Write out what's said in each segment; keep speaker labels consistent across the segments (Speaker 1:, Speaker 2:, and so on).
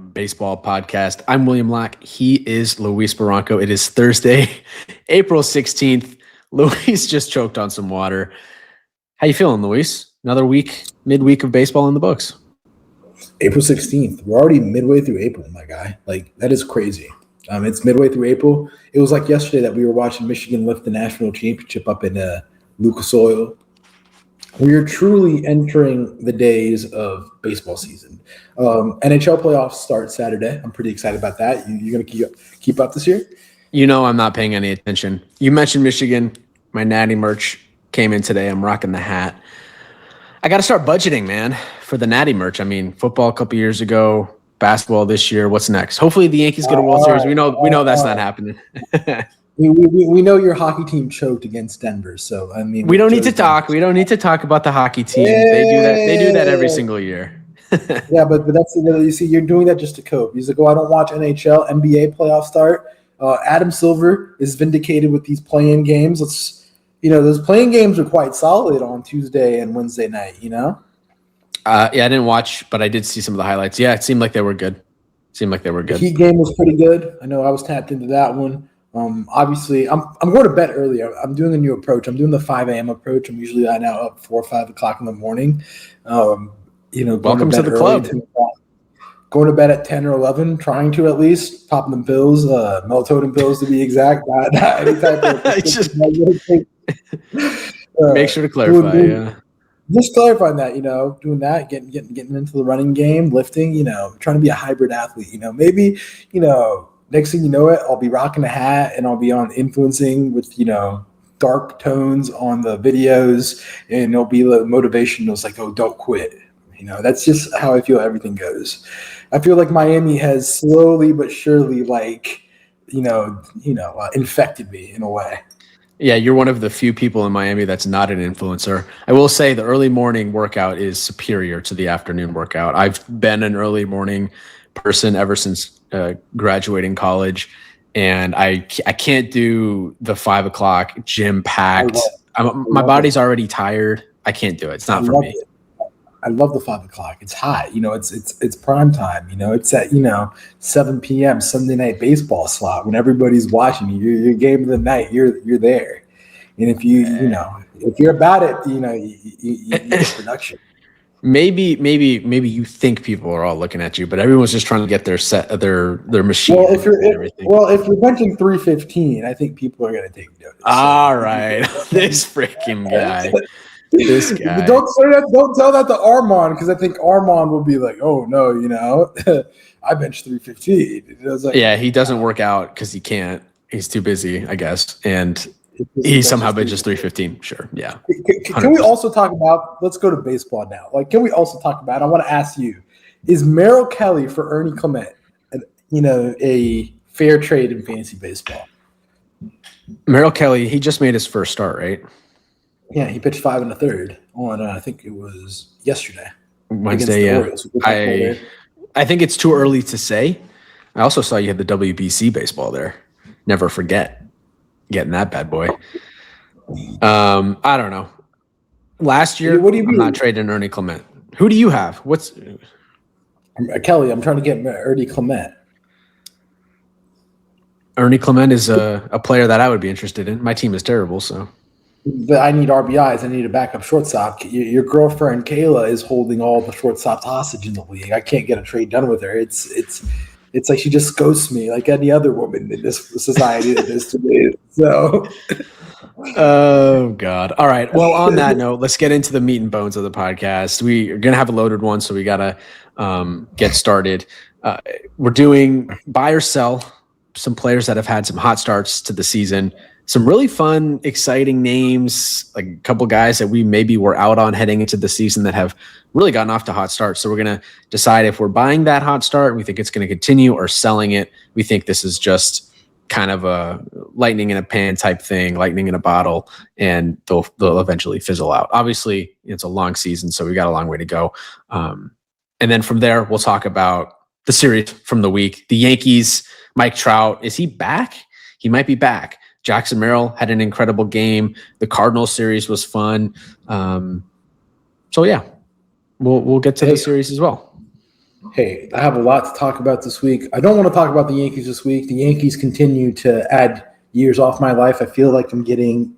Speaker 1: Baseball podcast. I'm William Locke. He is Luis Barranco. It is Thursday, April 16th. Luis just choked on some water. How you feeling, Luis? Another week, midweek of baseball in the books.
Speaker 2: April 16th. We're already midway through April, my guy. Like, that is crazy. It's midway through April. It was like yesterday that we were watching Michigan lift the national championship up in Lucas Oil. We are truly entering the days of baseball season. NHL playoffs start Saturday. I'm pretty excited about that. You're going to keep up this year?
Speaker 1: You know I'm not paying any attention. You mentioned Michigan. My Natty merch came in today. I'm rocking the hat. I got to start budgeting, man, for the Natty merch. I mean, football a couple years ago, basketball this year. What's next? Hopefully the Yankees get a World Series. We know that's not happening.
Speaker 2: We know your hockey team choked against Denver, so I mean
Speaker 1: we don't need to talk. We don't need to talk about the hockey team. They do that every single year.
Speaker 2: Yeah, but that's you see, you're doing that just to cope. He's like, I don't watch NHL, NBA playoff start. Adam Silver is vindicated with these play-in games. Those play-in games are quite solid on Tuesday and Wednesday night.
Speaker 1: Yeah, I didn't watch, but I did see some of the highlights. Yeah, it seemed like they were good.
Speaker 2: The Heat game was pretty good. I know I was tapped into that one. Obviously, I'm going to bed early. I'm doing a new approach. I'm doing the 5 a.m. approach. I'm usually now up 4 or 5 o'clock in the morning.
Speaker 1: Welcome to the club.
Speaker 2: Going to bed at 10 or 11, trying to at least popping the pills, melatonin pills to be exact. Not any type of.
Speaker 1: Make sure to clarify.
Speaker 2: Just clarifying that, doing that, getting into the running game, lifting, trying to be a hybrid athlete. Maybe, next thing you know it, I'll be rocking a hat and I'll be on influencing with, dark tones on the videos, and it'll be the motivation. It's like, oh, don't quit. That's just how I feel everything goes. I feel like Miami has slowly but surely, infected me in a way.
Speaker 1: Yeah, you're one of the few people in Miami that's not an influencer. I will say the early morning workout is superior to the afternoon workout. I've been an early morning person ever since graduating college, and I can't do the 5 o'clock gym packed. My body's already tired. I can't do it. It's not for me.
Speaker 2: I love the 5 o'clock. It's hot. It's prime time. It's at 7 p.m. Sunday night baseball slot when everybody's watching you. Your game of the night. You're there, and if if you're about it, you get production.
Speaker 1: Maybe you think people are all looking at you, but everyone's just trying to get their machine.
Speaker 2: Well, if you're benching 315, I think people are going to take notice.
Speaker 1: All right, this freaking guy. This guy.
Speaker 2: Don't tell that to Armand, because I think Armand will be like, oh no, I bench 315.
Speaker 1: Yeah, he doesn't work out because he can't. He's too busy, I guess, and he somehow benches 315. Sure, yeah.
Speaker 2: Can we also talk about? Let's go to baseball now. Can we also talk about? I want to ask you: is Merrill Kelly for Ernie Clement, a fair trade in fantasy baseball?
Speaker 1: Merrill Kelly, he just made his first start, right?
Speaker 2: Yeah, he pitched 5 1/3 on I think it was yesterday.
Speaker 1: Wednesday, yeah. I think it's too early to say. I also saw you had the WBC baseball there. Never forget getting that bad boy. I don't know. Last year, I'm not trading Ernie Clement. Who do you have? What's
Speaker 2: Kelly? I'm trying to get Ernie Clement.
Speaker 1: Ernie Clement is a player that I would be interested in. My team is terrible, so.
Speaker 2: But I need RBIs. I need a backup shortstop. Your girlfriend Kayla is holding all the shortstops hostage in the league. I can't get a trade done with her. It's like she just ghosts me like any other woman in this society that is to me. So,
Speaker 1: oh God! All right. Well, on that note, let's get into the meat and bones of the podcast. We are gonna have a loaded one, so we gotta get started. We're doing buy or sell some players that have had some hot starts to the season. Some really fun, exciting names, like a couple guys that we maybe were out on heading into the season that have really gotten off to hot starts. So we're going to decide if we're buying that hot start, we think it's going to continue, or selling it. We think this is just kind of a lightning in a pan type thing, lightning in a bottle, and they'll eventually fizzle out. Obviously, it's a long season, so we got a long way to go. And then from there, we'll talk about the series from the week. The Yankees, Mike Trout, is he back? He might be back. Jackson Merrill had an incredible game. The Cardinals series was fun. So yeah, we'll get to the series as well.
Speaker 2: Hey, I have a lot to talk about this week. I don't want to talk about the Yankees this week. The Yankees continue to add years off my life. I feel like I'm getting,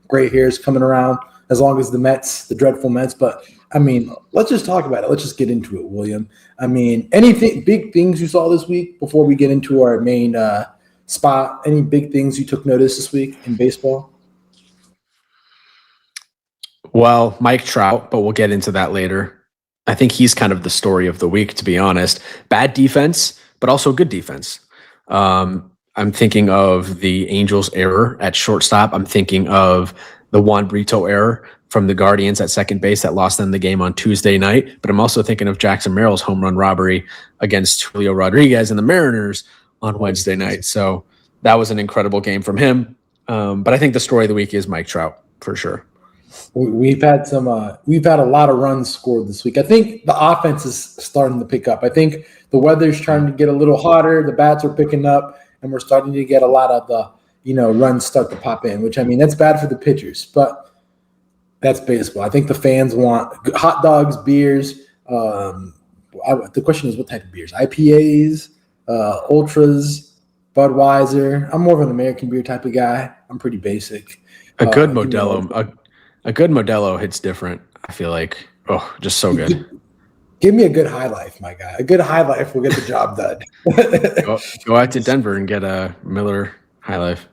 Speaker 2: gray hairs coming around as long as the Mets, the dreadful Mets. But I mean, let's just talk about it. Let's just get into it, William. I mean, anything big things you saw this week before we get into our main spot? Any big things you took notice this week in baseball?
Speaker 1: Well, Mike Trout, but we'll get into that later. I think he's kind of the story of the week, to be honest. Bad defense, but also good defense. I'm thinking of the Angels error at shortstop. I'm thinking of the Juan Brito error from the Guardians at second base that lost them the game on Tuesday night. But I'm also thinking of Jackson Merrill's home run robbery against Julio Rodriguez and the Mariners on Wednesday night. So that was an incredible game from him. But I think the story of the week is Mike Trout for sure.
Speaker 2: We've had a lot of runs scored this week. I think the offense is starting to pick up. I think the weather's trying to get a little hotter. The bats are picking up, and we're starting to get a lot of the runs start to pop in. Which, I mean, that's bad for the pitchers, but that's baseball. I think the fans want hot dogs, beers. The question is, what type of beers? IPAs, ultras, Budweiser. I'm more of an American beer type of guy. I'm pretty basic.
Speaker 1: A good Modelo. A good Modelo hits different, I feel like. Oh, just so good.
Speaker 2: Give me a good High Life, my guy. A good High Life will get the job done.
Speaker 1: Go out to Denver and get a Miller High Life.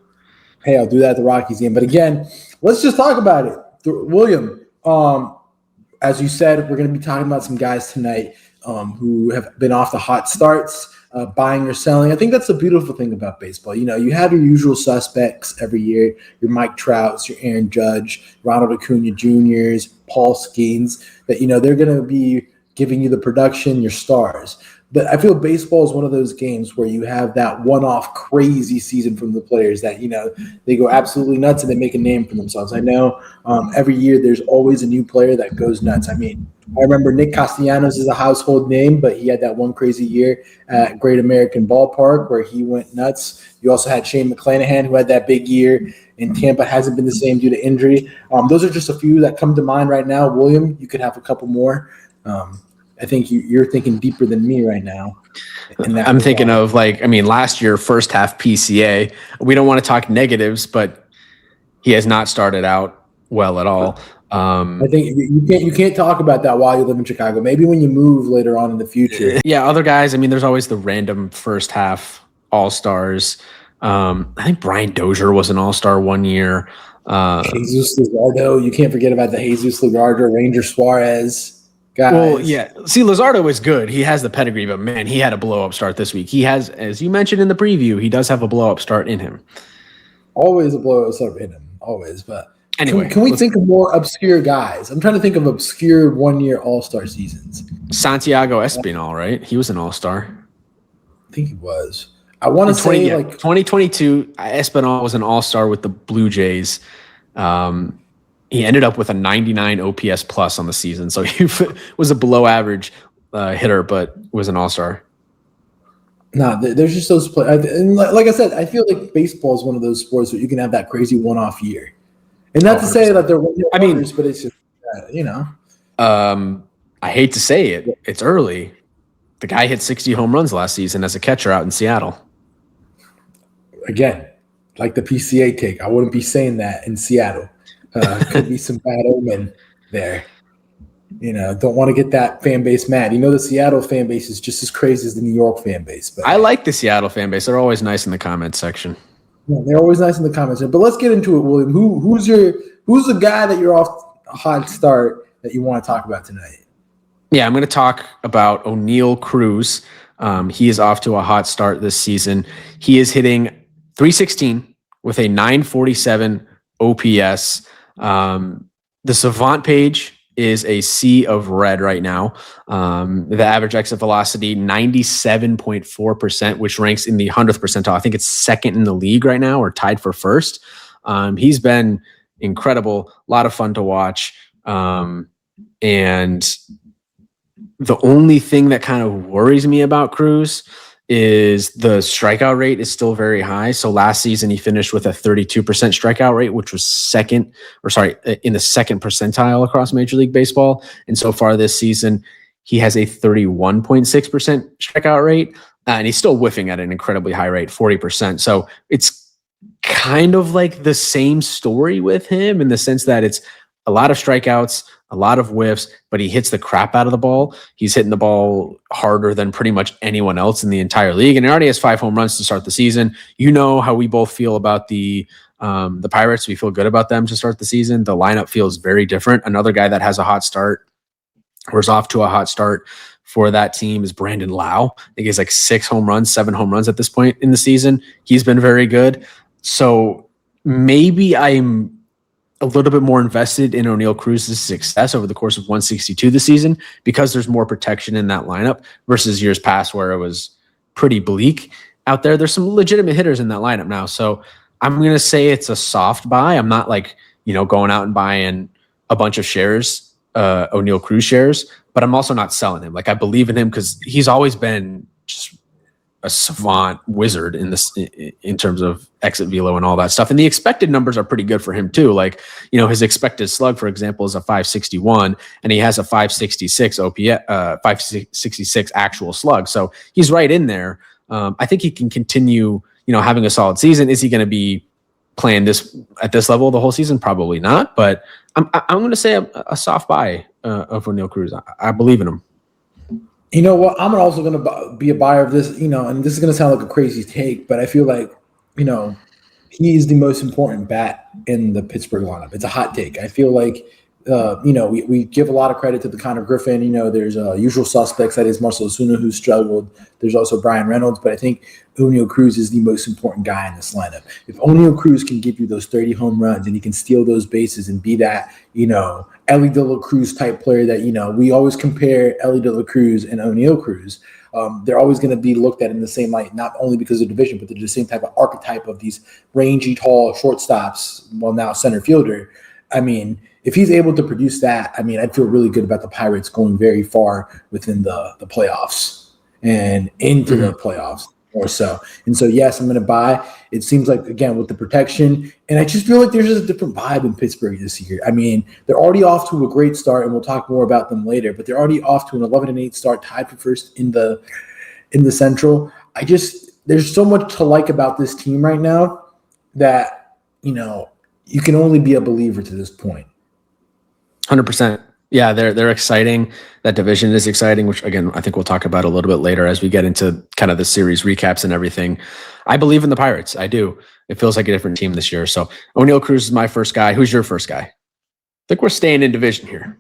Speaker 2: Hey, I'll do that at the Rockies game. But again, let's just talk about it. William, as you said, we're going to be talking about some guys tonight who have been off the hot starts. Buying or selling. I think that's the beautiful thing about baseball. You have your usual suspects every year, your Mike Trouts, your Aaron Judge, Ronald Acuna Jr.'s, Paul Skeens, that, they're going to be giving you the production, your stars. But I feel baseball is one of those games where you have that one-off crazy season from the players that, they go absolutely nuts and they make a name for themselves. I know every year there's always a new player that goes nuts. I mean, I remember Nick Castellanos is a household name, but he had that one crazy year at Great American Ballpark where he went nuts. You also had Shane McClanahan, who had that big year in Tampa, hasn't been the same due to injury. Those are just a few that come to mind right now. William, you could have a couple more. I think you're thinking deeper than me right now.
Speaker 1: I'm thinking of last year, first half PCA. We don't want to talk negatives, but he has not started out well at all.
Speaker 2: I think you can't talk about that while you live in Chicago. Maybe when you move later on in the future.
Speaker 1: Yeah, other guys. I mean, there's always the random first half all-stars. I think Brian Dozier was an all-star one year.
Speaker 2: Jesus Luzardo. You can't forget about the Jesus Luzardo, Ranger Suarez. Guys.
Speaker 1: Well, yeah. See, Luzardo is good. He has the pedigree, but man, he had a blow-up start this week. He has, as you mentioned in the preview, he does have a blow-up start in him.
Speaker 2: Always a blow-up start in him. Always, but
Speaker 1: anyway,
Speaker 2: can we think of more obscure guys? I'm trying to think of obscure one-year all-star seasons.
Speaker 1: Santiago Espinal, right? He was an all-star.
Speaker 2: I think he was. I want to say
Speaker 1: 2022, Espinal was an all-star with the Blue Jays. He ended up with a 99 OPS plus on the season, so he was a below-average hitter, but was an all-star.
Speaker 2: No, there's just those players. And like I said, I feel like baseball is one of those sports where you can have that crazy one-off year. And not to say that they're wonders, but it's just,
Speaker 1: I hate to say it. It's early. The guy hit 60 home runs last season as a catcher out in Seattle.
Speaker 2: Again, like the PCA take, I wouldn't be saying that in Seattle. Could be some bad omen there. Don't want to get that fan base mad. The Seattle fan base is just as crazy as the New York fan base. But
Speaker 1: I like the Seattle fan base. They're always nice in the comments section.
Speaker 2: Yeah, they're always nice in the comments. But let's get into it, William. Who's the guy that you're off a hot start that you want to talk about tonight?
Speaker 1: Yeah, I'm going to talk about Oneil Cruz. He is off to a hot start this season. He is hitting .316 with a 947 OPS. The Savant page is a sea of red right now. The average exit velocity, 97.4%, which ranks in the 100th percentile. I think it's second in the league right now or tied for first. He's been incredible, a lot of fun to watch. And the only thing that kind of worries me about Cruz is the strikeout rate is still very high. So last season he finished with a 32% strikeout rate, which was in the second percentile across Major League Baseball. And so far this season, he has a 31.6% strikeout rate, and he's still whiffing at an incredibly high rate, 40%. So it's kind of like the same story with him in the sense that it's a lot of strikeouts, a lot of whiffs, but he hits the crap out of the ball. He's hitting the ball harder than pretty much anyone else in the entire league. And he already has 5 home runs to start the season. You know how we both feel about the Pirates. We feel good about them to start the season. The lineup feels very different. Another guy that has a hot start or is off to a hot start for that team is Brandon Lau. I think he's like 7 home runs at this point in the season. He's been very good. So maybe I'm a little bit more invested in Oneil Cruz's success over the course of 162 this season because there's more protection in that lineup versus years past where it was pretty bleak out there. There's some legitimate hitters in that lineup now. So I'm going to say it's a soft buy. I'm not like, going out and buying a bunch of shares, Oneil Cruz shares, but I'm also not selling him. Like I believe in him because he's always been just a savant wizard in terms of exit velo and all that stuff. And the expected numbers are pretty good for him too. Like, his expected slug, for example, is a 561 and he has a 566 OPS, 566 actual slug. So he's right in there. I think he can continue, having a solid season. Is he going to be playing this at this level the whole season? Probably not, but I'm going to say a soft buy of Oneil Cruz. I believe in him.
Speaker 2: You know what? I'm also going to be a buyer of this, and this is going to sound like a crazy take, but I feel like, he is the most important bat in the Pittsburgh lineup. It's a hot take. I feel like, we give a lot of credit to the Connor Griffin. There's usual suspects. That is Marcell Ozuna, who struggled. There's also Brian Reynolds, but I think Oneil Cruz is the most important guy in this lineup. If Oneil Cruz can give you those 30 home runs and he can steal those bases and be that, Ellie De La Cruz type player that, we always compare Ellie De La Cruz and Oneil Cruz. They're always going to be looked at in the same light, not only because of division, but they're the same type of archetype of these rangy, tall shortstops, well, now center fielder. I mean, if he's able to produce that, I'd feel really good about the Pirates going very far within the playoffs and into the playoffs more so. And so, yes, I'm going to buy. It seems like, again, with the protection, and I just feel like there's just a different vibe in Pittsburgh this year. They're already off to a great start, and we'll talk more about them later, but they're already off to an 11-8 start, tied for first in the Central. There's so much to like about this team right now that, you can only be a believer to this point.
Speaker 1: 100%. Yeah, they're exciting. That division is exciting, which again, I think we'll talk about a little bit later as we get into kind of the series recaps and everything. I believe in the Pirates. I do. It feels like a different team this year. So Oneil Cruz is my first guy. Who's your first guy? I think we're staying in division here.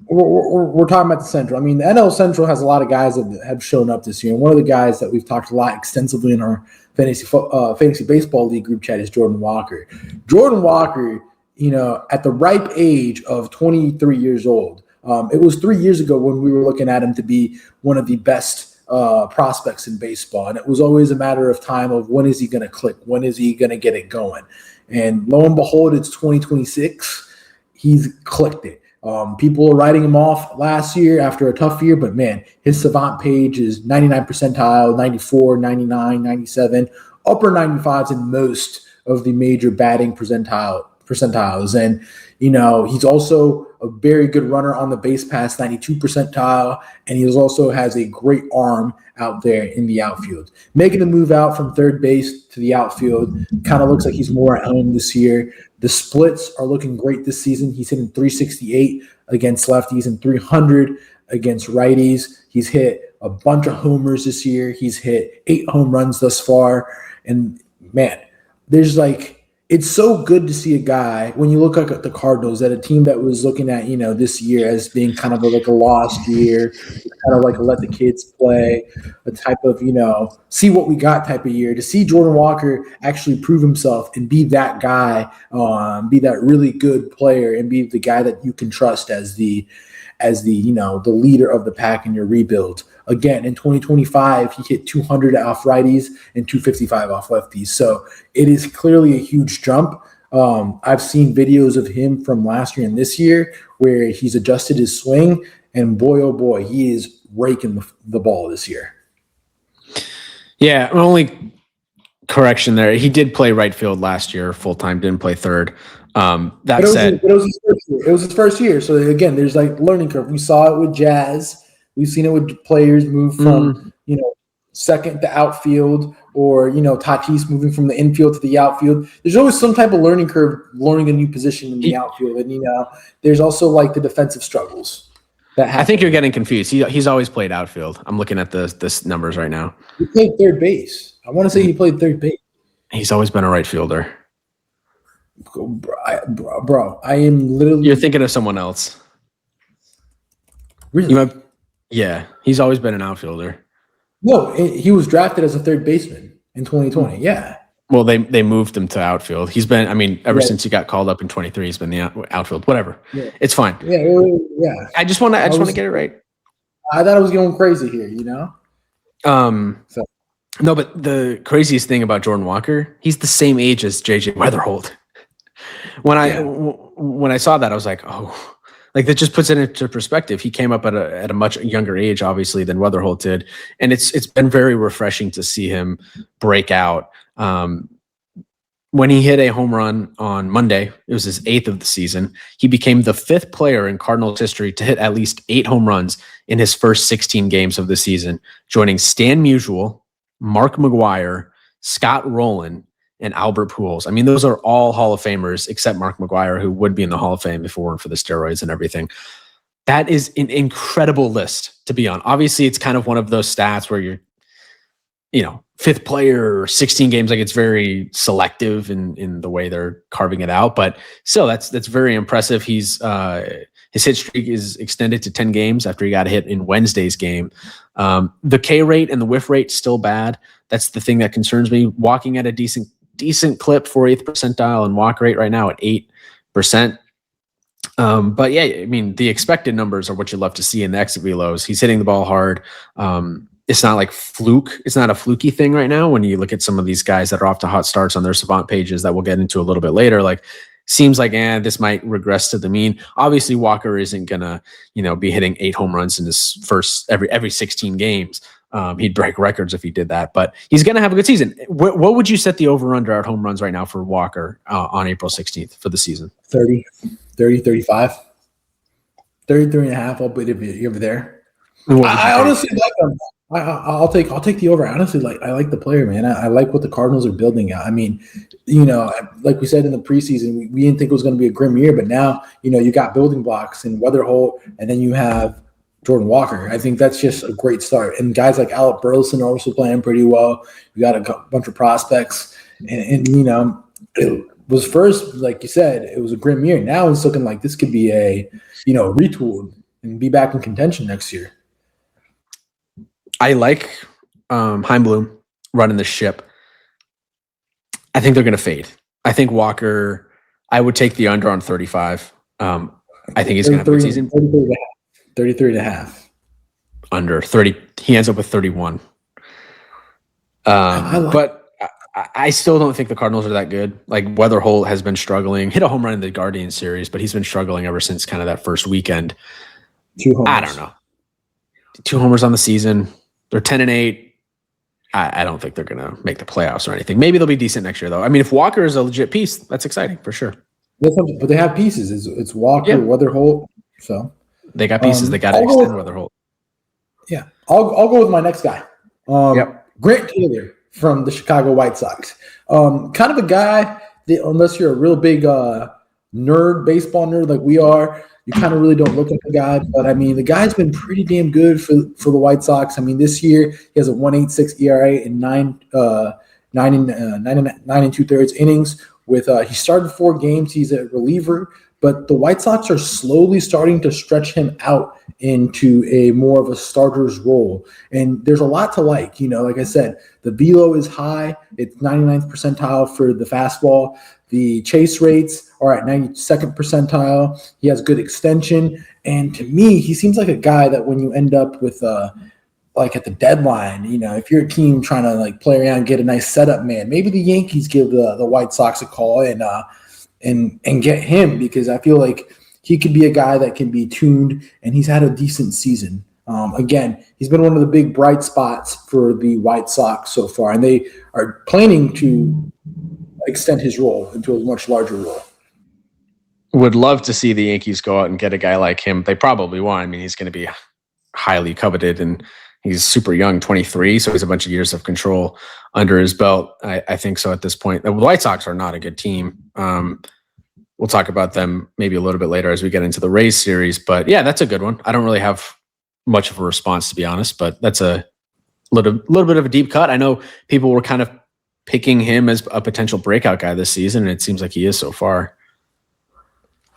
Speaker 2: We're talking about the Central. The NL Central has a lot of guys that have shown up this year. And one of the guys that we've talked a lot extensively in our fantasy baseball league group chat is Jordan Walker. Jordan Walker, at the ripe age of 23 years old, it was 3 years ago when we were looking at him to be one of the best prospects in baseball. And it was always a matter of time of when is he going to click? When is he going to get it going? And lo and behold, it's 2026. He's clicked it. People are writing him off last year after a tough year, but man, his savant page is 99 percentile, 94, 99, 97, upper 95s in most of the major batting percentiles. And, he's also a very good runner on the base pass, 92 percentile, and he also has a great arm out there in the outfield. Making the move out from third base to the outfield kind of looks like he's more at home this year. The splits are looking great this season. He's hitting 368 against lefties and 300 against righties. He's hit a bunch of homers this year. He's hit 8 home runs thus far. And, man, it's so good to see a guy, when you look at the Cardinals, at a team that was looking at, this year as being kind of like a lost year, kind of like a let the kids play, a type of, see what we got type of year. To see Jordan Walker actually prove himself and be that guy, be that really good player and be the guy that you can trust as the leader of the pack in your rebuild. Again, in 2025, he hit 200 off righties and 255 off lefties. So it is clearly a huge jump. I've seen videos of him from last year and this year where he's adjusted his swing, and boy, oh boy, he is raking the ball this year.
Speaker 1: Yeah, only correction there. He did play right field last year full-time, didn't play third. It was his first year. So again, there's like learning curve. We saw it with Jazz
Speaker 2: We've seen it with players move from second to outfield, or Tatis moving from the infield to the outfield. There's always some type of learning curve, learning a new position in the outfield, and there's also like the defensive struggles that happen.
Speaker 1: I think you're getting confused. He's always played outfield. I'm looking at the numbers right now.
Speaker 2: He played third base. I want to say he played third base.
Speaker 1: He's always been a right fielder.
Speaker 2: Bro, I am literally.
Speaker 1: You're thinking of someone else.
Speaker 2: Really?
Speaker 1: He's always been an outfielder.
Speaker 2: No, he was drafted as a third baseman in 2020. Yeah.
Speaker 1: Well, they moved him to outfield. He's been, ever since he got called up in 23, he's been the outfield. Whatever. Yeah. It's fine.
Speaker 2: Yeah.
Speaker 1: I just want to get it right.
Speaker 2: I thought I was going crazy here,
Speaker 1: No, but the craziest thing about Jordan Walker, he's the same age as JJ Weatherholt. When I saw that, I was like, oh. Like, that just puts it into perspective. He came up at a much younger age, obviously, than Weatherholt did, and it's been very refreshing to see him break out. When he hit a home run on Monday, it was his 8th of the season. He became the 5th player in Cardinals history to hit at least 8 home runs in his first 16 games of the season, joining Stan Musial, Mark McGwire, Scott Rowland, and Albert Pujols. Those are all Hall of Famers except Mark McGwire, who would be in the Hall of Fame if it weren't for the steroids and everything. That is an incredible list to be on. Obviously, it's kind of one of those stats where you're, 5th player or 16 games. Like, it's very selective in the way they're carving it out. But still, that's very impressive. His hit streak is extended to 10 games after he got hit in Wednesday's game. The K rate and the whiff rate still bad. That's the thing that concerns me. Walking at a decent clip for 8th percentile, and walk rate right now at 8%. But yeah, the expected numbers are what you love to see in the exit velos. He's hitting the ball hard. It's not like fluke. It's not a fluky thing right now. When you look at some of these guys that are off to hot starts on their savant pages that we'll get into a little bit later, like, seems like, this might regress to the mean. Obviously, Walker isn't gonna, be hitting 8 home runs in his first every 16 games. He'd break records if he did that, but he's going to have a good season. What would you set the over-under at home runs right now for Walker on April 16th for the season?
Speaker 2: 30, 35, 33 and a half. I'll put it over there. I honestly like him. I'll take the over. Honestly, I like the player, man. I like what the Cardinals are building out. Like we said in the preseason, we didn't think it was going to be a grim year, but now, you got building blocks in Weatherholt, and then you have Jordan Walker. I think that's just a great start. And guys like Alec Burleson are also playing pretty well. You got a bunch of prospects, and it was first, like you said, it was a grim year. Now it's looking like this could be a retooled and be back in contention next year.
Speaker 1: I like Heimblum running the ship. I think they're going to fade. I think Walker, I would take the under on 35. I think he's going to have a good season.
Speaker 2: 33 and a half.
Speaker 1: Under 30. He ends up with 31. But I still don't think the Cardinals are that good. Like, Weatherholt has been struggling. Hit a home run in the Guardians series, but he's been struggling ever since kind of that first weekend.
Speaker 2: 2 homers.
Speaker 1: I don't know. 2 homers on the season. They're 10-8. I don't think they're going to make the playoffs or anything. Maybe they'll be decent next year, though. If Walker is a legit piece, that's exciting for sure.
Speaker 2: But they have pieces. It's Walker, Weatherholt. So
Speaker 1: they got pieces. They got to extend Weatherholt.
Speaker 2: Yeah, I'll go with my next guy. Grant Taylor from the Chicago White Sox. Kind of a guy that, unless you're a real big baseball nerd like we are, you kind of really don't look at the guy. But the guy's been pretty damn good for the White Sox. This year he has a 1.86 ERA in 9 and 2/3 innings. He started 4 games. He's a reliever, but the White Sox are slowly starting to stretch him out into a more of a starter's role. And there's a lot to like. Like I said, the velo is high. It's 99th percentile for the fastball. The chase rates are at 92nd percentile. He has good extension. And to me, he seems like a guy that when you end up with at the deadline, if you're a team trying to play around, get a nice setup, man, maybe the Yankees give the White Sox a call and get him, because I feel like he could be a guy that can be tuned, and he's had a decent season. Again, he's been one of the big bright spots for the White Sox so far, and they are planning to extend his role into a much larger role.
Speaker 1: Would love to see the Yankees go out and get a guy like him. They probably won't. He's going to be highly coveted, and he's super young, 23, so he's a bunch of years of control under his belt. I think so at this point. The White Sox are not a good team. We'll talk about them maybe a little bit later as we get into the Rays series. But yeah, that's a good one. I don't really have much of a response, to be honest, but that's a little bit of a deep cut. I know people were kind of picking him as a potential breakout guy this season, and it seems like he is so far.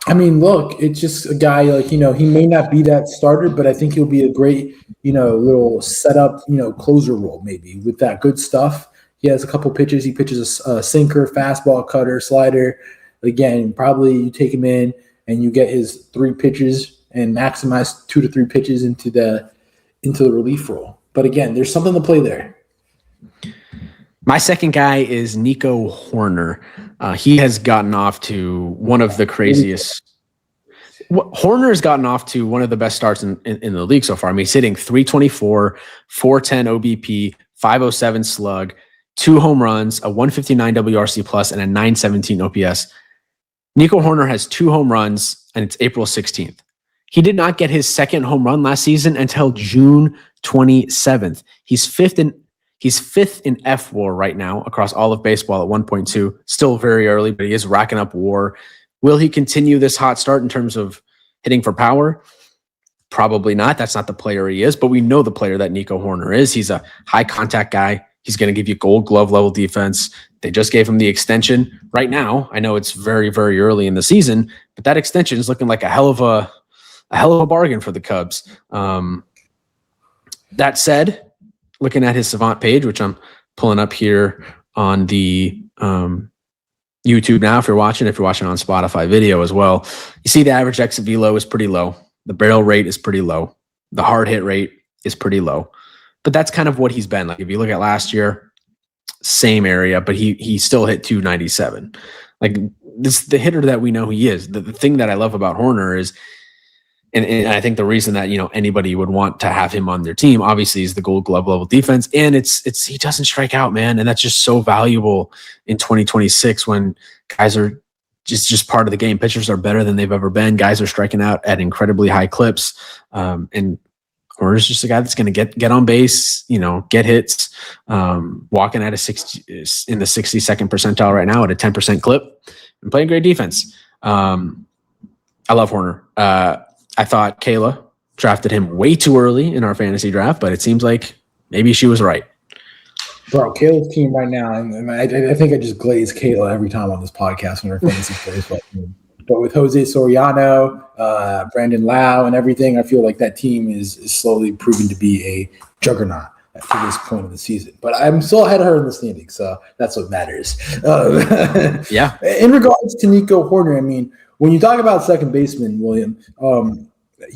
Speaker 2: I mean, look, it's just a guy he may not be that starter, but I think he'll be a great, little setup, closer role maybe with that good stuff. He has a couple pitches. He pitches a sinker, fastball, cutter, slider. Again, probably you take him in and you get his 3 pitches and maximize 2 to 3 pitches into the relief role. But again, there's something to play there.
Speaker 1: My second guy is Nico Hoerner. He has gotten off to one of the craziest. Hoerner has gotten off to one of the best starts in the league so far. I mean, he's hitting 324, 410 OBP, 507 slug, 2 home runs, a 159 WRC plus, and a 917 OPS. Nico Hoerner has 2 home runs, and it's April 16th. He did not get his second home run last season until June 27th. He's fifth in F-WAR right now across all of baseball at 1.2. Still very early, but he is racking up WAR. Will he continue this hot start in terms of hitting for power? Probably not. That's not the player he is, but we know the player that Nico Hoerner is. He's a high contact guy. He's going to give you Gold Glove level defense. They just gave him the extension right now. I know it's very, very early in the season, but that extension is looking like a hell of a bargain for the Cubs. That said, looking at his Savant page, which I'm pulling up here on the YouTube now, if you're watching on Spotify video as well, you see the average exit velo is pretty low. The barrel rate is pretty low. The hard hit rate is pretty low. But that's kind of what he's been. Like if you look at last year, same area, but he still hit 297. Like this, the hitter that we know he is. The thing that I love about Hoerner is, and I think the reason that anybody would want to have him on their team, obviously, is the Gold Glove level defense, and it's he doesn't strike out, man, and that's just so valuable in 2026 when guys are just part of the game. Pitchers are better than they've ever been. Guys are striking out at incredibly high clips, and Hoerner's just a guy that's going to get on base, get hits, walking at a 60 in the 62nd percentile right now at a 10% clip, and playing great defense. I love Hoerner. I thought Kayla drafted him way too early in our fantasy draft, but it seems like maybe she was right.
Speaker 2: Bro, Kayla's team right now, and I think I just glaze Kayla every time on this podcast when her fantasy plays. But with Jose Soriano, Brandon Lau, and everything, I feel like that team is slowly proving to be a juggernaut to this point of the season. But I'm still ahead of her in the standings, so that's what matters.
Speaker 1: Yeah.
Speaker 2: In regards to Nico Hoerner, I mean, when you talk about second baseman, William,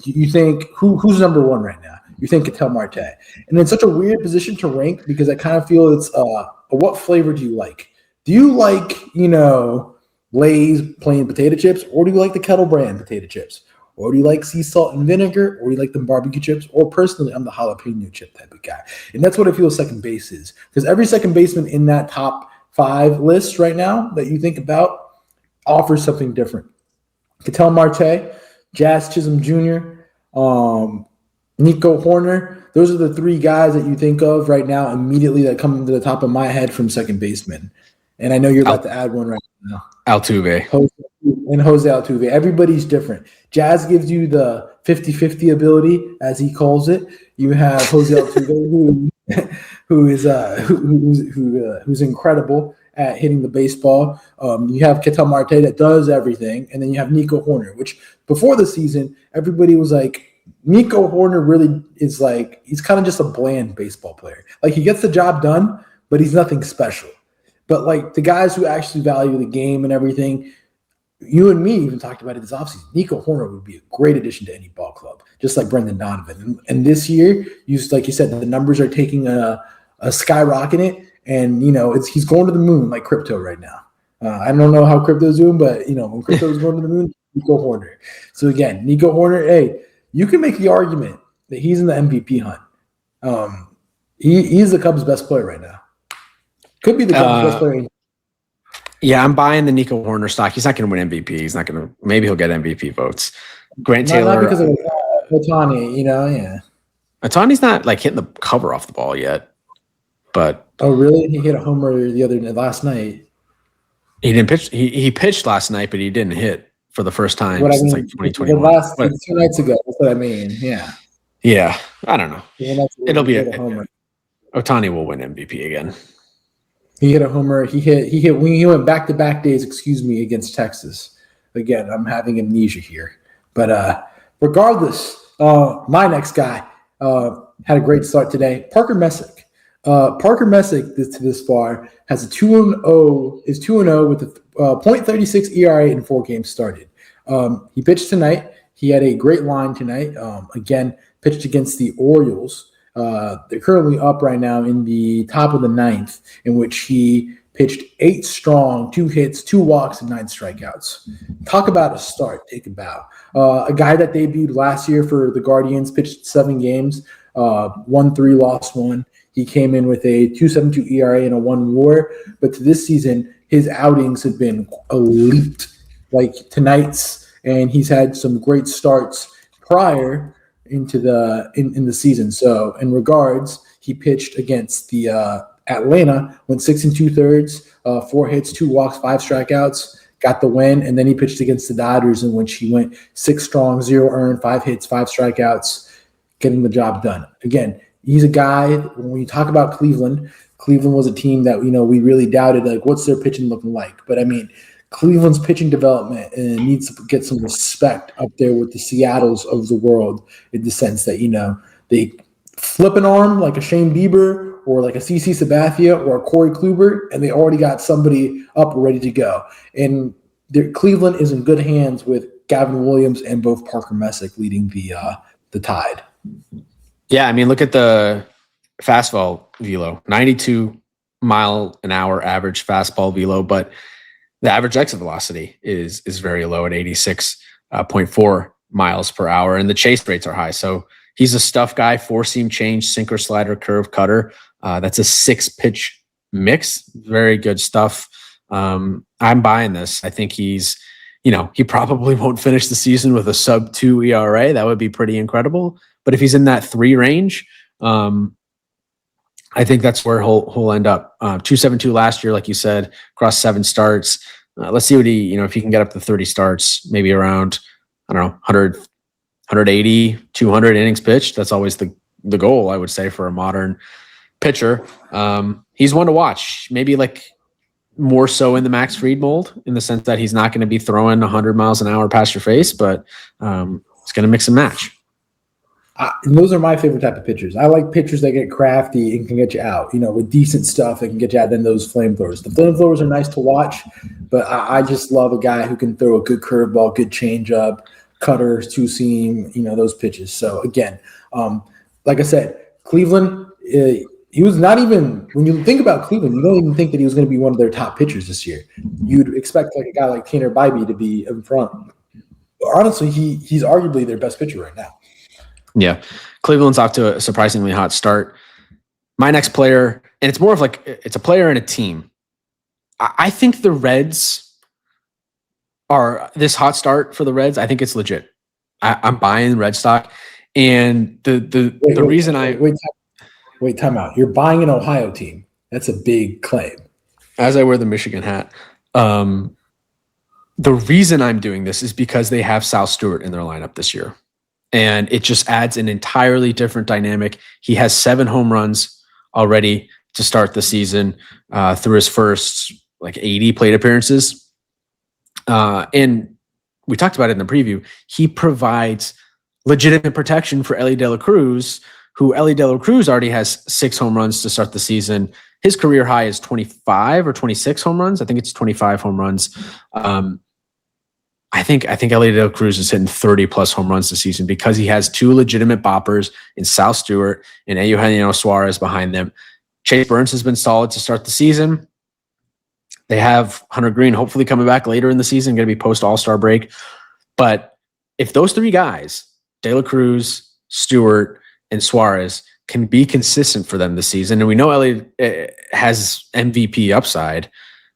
Speaker 2: you think who's number 1 right now? You think Ketel Marte. And it's such a weird position to rank because I kind of feel it's what flavor do you like? Do you like, Lay's plain potato chips, or do you like the Kettle brand potato chips? Or do you like sea salt and vinegar, or do you like the barbecue chips? Or personally, I'm the jalapeno chip type of guy. And that's what I feel second base is. Because every second baseman in that top 5 list right now that you think about offers something different. Ketel Marte, Jazz Chisholm Jr., Nico Hoerner. Those are the 3 guys that you think of right now immediately that come to the top of my head from second baseman. And I know you're about to add one right now.
Speaker 1: Altuve.
Speaker 2: Jose Altuve. Everybody's different. Jazz gives you the 50-50 ability, as he calls it. You have Jose Altuve, who's incredible at hitting the baseball. You have Ketel Marte that does everything, and then you have Nico Hoerner, which before the season, everybody was like, Nico Hoerner really is like, he's kind of just a bland baseball player. Like he gets the job done, but he's nothing special. But like the guys who actually value the game and everything, you and me even talked about it this offseason. Nico Hoerner would be a great addition to any ball club, just like Brendan Donovan. And this year, like you said, the numbers are taking a skyrocketing, and he's going to the moon like crypto right now. I don't know how crypto's doing, but when crypto is going to the moon, Nico Hoerner. So again, Nico Hoerner, hey, you can make the argument that he's in the MVP hunt. He's the Cubs' best player right now. Could be the Cubs' best player.
Speaker 1: Yeah, I'm buying the Nico Hoerner stock. He's not going to win MVP. He's not going to. Maybe he'll get MVP votes. Grant Taylor.
Speaker 2: Not because of Ohtani, yeah.
Speaker 1: Ohtani's not like hitting the cover off the ball yet, but
Speaker 2: Oh, really? He hit a homer last night.
Speaker 1: he didn't pitch. He pitched last night, but he didn't hit for the first time
Speaker 2: What I
Speaker 1: since
Speaker 2: mean,
Speaker 1: like
Speaker 2: the
Speaker 1: 2021.
Speaker 2: last 2 nights ago. That's what I mean. Yeah.
Speaker 1: Yeah, I don't know. It'll be
Speaker 2: a homer.
Speaker 1: Ohtani will win MVP again.
Speaker 2: He hit a homer. He went back-to-back days, against Texas. Again, I'm having amnesia here. But regardless, my next guy had a great start today. Parker Messick. Parker Messick this far has a 2-0 with a .36 ERA in 4 games started. He pitched tonight. He had a great line tonight. Again, pitched against the Orioles. They're currently up right now in the top of the 9th, in which he pitched 8 strong, 2 hits, 2 walks, and 9 strikeouts. Talk about a start. Take a bow. A guy that debuted last year for the Guardians, pitched 7 games, won 3, lost 1. He came in with a 2.72 ERA and a 1 WAR, but to this season, his outings have been elite, like tonight's, and he's had some great starts prior into in the season. So in regards, he pitched against the Atlanta, went 6 2/3, 4 hits, 2 walks, 5 strikeouts, got the win, and then he pitched against the Dodgers, in which he went 6 strong, 0 earned, 5 hits, 5 strikeouts, getting the job done. Again, he's a guy, when we talk about Cleveland was a team that, we really doubted, like, what's their pitching looking like? But, I mean, Cleveland's pitching development needs to get some respect up there with the Seattles of the world, in the sense that, they flip an arm like a Shane Bieber or like a CC Sabathia or a Corey Kluber, and they already got somebody up ready to go. And Cleveland is in good hands with Gavin Williams and both Parker Messick leading the Tide.
Speaker 1: Yeah, I mean, look at the fastball velo, 92 mile an hour average fastball velo, but the average exit velocity is very low at 86.4 miles per hour, and the chase rates are high. So he's a stuff guy, 4-seam change, sinker, slider, curve, cutter. That's a 6-pitch mix. Very good stuff. I'm buying this. I think he's, he probably won't finish the season with a sub-2 ERA. That would be pretty incredible. But if he's in that 3 range, I think that's where he'll end up. 2.72 last year, like you said, across 7 starts. Let's see what he, if he can get up to 30 starts, maybe around, 100, 180, 200 innings pitched. That's always the goal, I would say, for a modern pitcher. He's one to watch, maybe like more so in the Max Fried mold, in the sense that he's not going to be throwing 100 miles an hour past your face, but he's going to mix and match.
Speaker 2: And those are my favorite type of pitchers. I like pitchers that get crafty and can get you out, with decent stuff that can get you out than those flamethrowers. The flamethrowers are nice to watch, but I just love a guy who can throw a good curveball, good changeup, cutters, 2-seam, those pitches. So, again, like I said, Cleveland, he was not even – when you think about Cleveland, you don't even think that he was going to be one of their top pitchers this year. You'd expect like a guy like Tanner Bybee to be in front. But honestly, he's arguably their best pitcher right now.
Speaker 1: Yeah. Cleveland's off to a surprisingly hot start. My next player, and it's more of like, it's a player and a team. I think the Reds are this hot start for the Reds. I think it's legit. I'm buying Red stock. And the reason
Speaker 2: Wait, time out. You're buying an Ohio team. That's a big claim.
Speaker 1: As I wear the Michigan hat. The reason I'm doing this is because they have Sal Stewart in their lineup this year. And it just adds an entirely different dynamic. He has 7 home runs already to start the season through his first 80 plate appearances. And we talked about it in the preview. He provides legitimate protection for Elly De La Cruz, who Elly De La Cruz already has 6 home runs to start the season. His career high is 25 or 26 home runs. I think it's 25 home runs. I think Elly De La Cruz is hitting 30+ home runs this season because he has 2 legitimate boppers in Sal Stewart and Eugenio Suarez behind them. Chase Burns has been solid to start the season. They have Hunter Green hopefully coming back later in the season, going to be post All-Star break. But if those 3 guys, De La Cruz, Stewart, and Suarez, can be consistent for them this season, and we know Elly has MVP upside,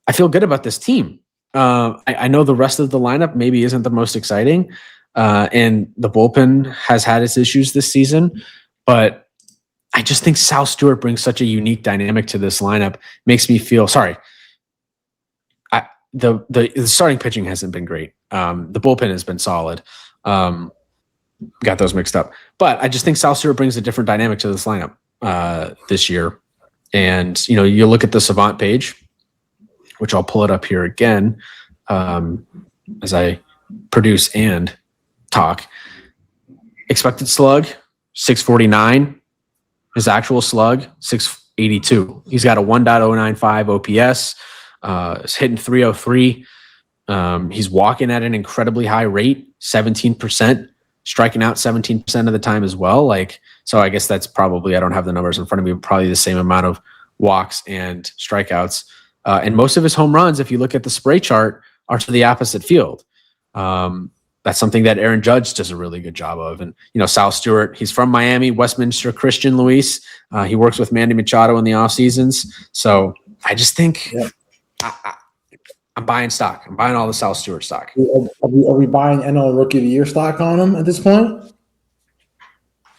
Speaker 1: I feel good about this team. I know the rest of the lineup maybe isn't the most exciting, and the bullpen has had its issues this season, but I just think Sal Stewart brings such a unique dynamic to this lineup. Makes me feel sorry. The starting pitching hasn't been great. The bullpen has been solid. Got those mixed up, but I just think Sal Stewart brings a different dynamic to this lineup this year. And you look at the Savant page, which I'll pull it up here again as I produce and talk. Expected slug 649. His actual slug 682. He's got a 1.095 OPS. Is hitting 303. He's walking at an incredibly high rate, 17%, striking out 17% of the time as well. So I guess that's probably, I don't have the numbers in front of me, but probably the same amount of walks and strikeouts. And most of his home runs, if you look at the spray chart, are to the opposite field. That's something that Aaron Judge does a really good job of. And, Sal Stewart, he's from Miami, Westminster Christian, Luis. He works with Manny Machado in the off seasons. So I just think I'm buying stock. I'm buying all the Sal Stewart stock.
Speaker 2: Are we buying NL Rookie of the Year stock on him at this point?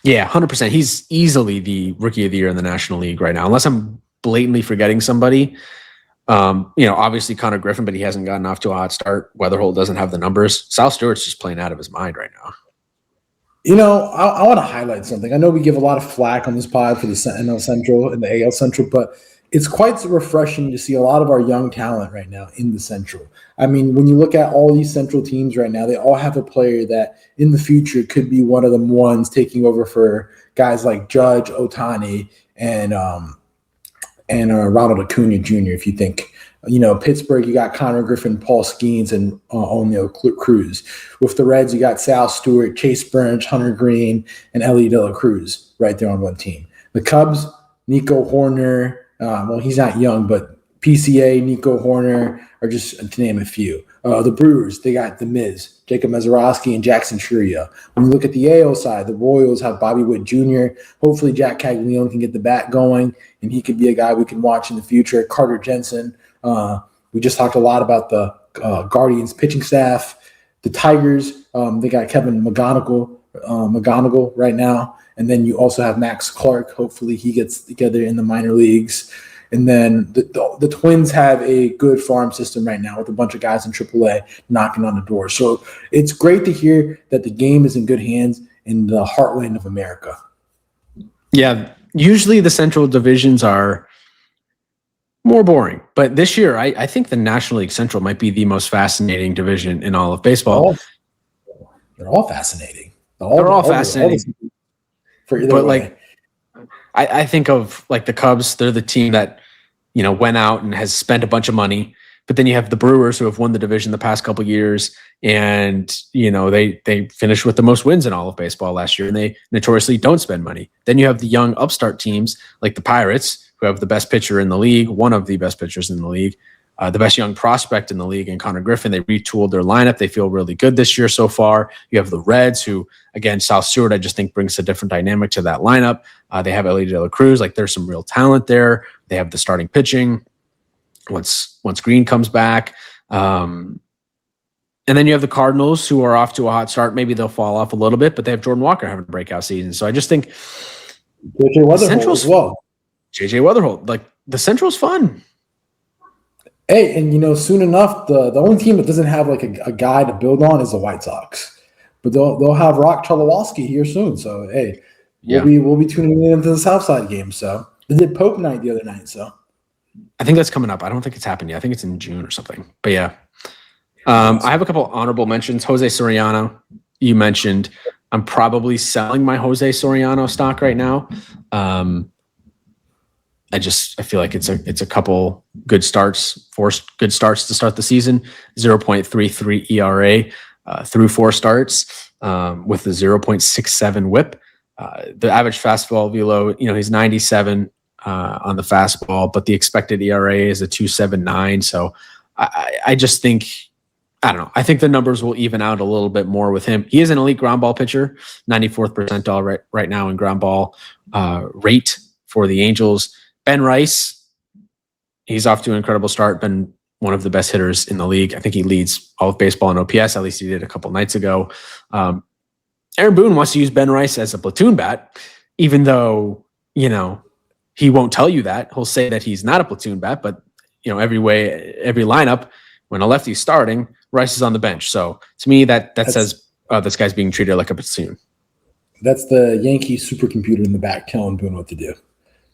Speaker 1: Yeah, 100%. He's easily the Rookie of the Year in the National League right now, unless I'm blatantly forgetting somebody. Obviously Connor Griffin, but he hasn't gotten off to a hot start. Weatherholt doesn't have the numbers. Sal Stewart's just playing out of his mind right now.
Speaker 2: I want to highlight something. I know we give a lot of flack on this pod for the NL Central and the AL Central, but it's quite refreshing to see a lot of our young talent right now in the Central. I mean, when you look at all these Central teams right now, they all have a player that in the future could be one of the ones taking over for guys like Judge, Ohtani, and Ronald Acuna Jr. If you think, Pittsburgh, you got Connor Griffin, Paul Skeens, and Oneil Cruz. With the Reds, you got Sal Stewart, Chase Burns, Hunter Green, and Ellie De La Cruz right there on one team. The Cubs, Nico Hoerner, he's not young, but PCA, Nico Hoerner are just to name a few. The Brewers, they got The Miz, Jacob Mezorowski, and Jackson Churio. When you look at the AL side, the Royals have Bobby Witt Jr. Hopefully Jack Caglione can get the bat going, and he could be a guy we can watch in the future. Carter Jensen. We just talked a lot about the Guardians pitching staff. The Tigers, they got Kevin McGonigal right now. And then you also have Max Clark. Hopefully he gets together in the minor leagues. And then the Twins have a good farm system right now with a bunch of guys in AAA knocking on the door. So it's great to hear that the game is in good hands in the heartland of America.
Speaker 1: Yeah, usually the Central divisions are more boring. But this year, I think the National League Central might be the most fascinating division in all of baseball.
Speaker 2: They're all fascinating.
Speaker 1: They're all fascinating. But I think of the Cubs. They're the team that went out and has spent a bunch of money. But then you have the Brewers, who have won the division the past couple of years, and they finished with the most wins in all of baseball last year, and they notoriously don't spend money. Then you have the young upstart teams like the Pirates, who have the best pitcher in the league, one of the best pitchers in the league, the best young prospect in the league, and Connor Griffin. They retooled their lineup. They feel really good this year so far. You have the Reds, who, again, Sal Stewart, I just think brings a different dynamic to that lineup. They have Ellie De La Cruz. There's some real talent there. They have the starting pitching once Green comes back. And then you have the Cardinals, who are off to a hot start. Maybe they'll fall off a little bit, but they have Jordan Walker having a breakout season. So I just think
Speaker 2: JJ Weatherholt as well.
Speaker 1: JJ Weatherholt, the Central's fun.
Speaker 2: Hey, and soon enough, the only team that doesn't have a guy to build on is the White Sox, but they'll have Rock Cholowski here soon. So hey, we'll be tuning into the Southside game. So they did Pope night the other night. So
Speaker 1: I think that's coming up. I don't think it's happened yet. I think it's in June or something. But yeah, I have a couple honorable mentions. Jose Soriano, you mentioned. I'm probably selling my Jose Soriano stock right now. I feel like it's a couple good starts, 4 good starts to start the season. 0.33 ERA through 4 starts with a 0.67 WHIP. The average fastball velo, he's 97 on the fastball, but the expected ERA is a 2.79. So I just think, I don't know. I think the numbers will even out a little bit more with him. He is an elite ground ball pitcher, 94th percentile right now in ground ball rate for the Angels. Ben Rice, he's off to an incredible start, been one of the best hitters in the league. I think he leads all of baseball in OPS, at least he did a couple nights ago. Aaron Boone wants to use Ben Rice as a platoon bat. even though, he won't tell you that. He'll say that he's not a platoon bat, but every lineup, when a lefty's starting, Rice is on the bench. So to me, that says this guy's being treated like a platoon.
Speaker 2: That's the Yankee supercomputer in the back telling Boone what to do.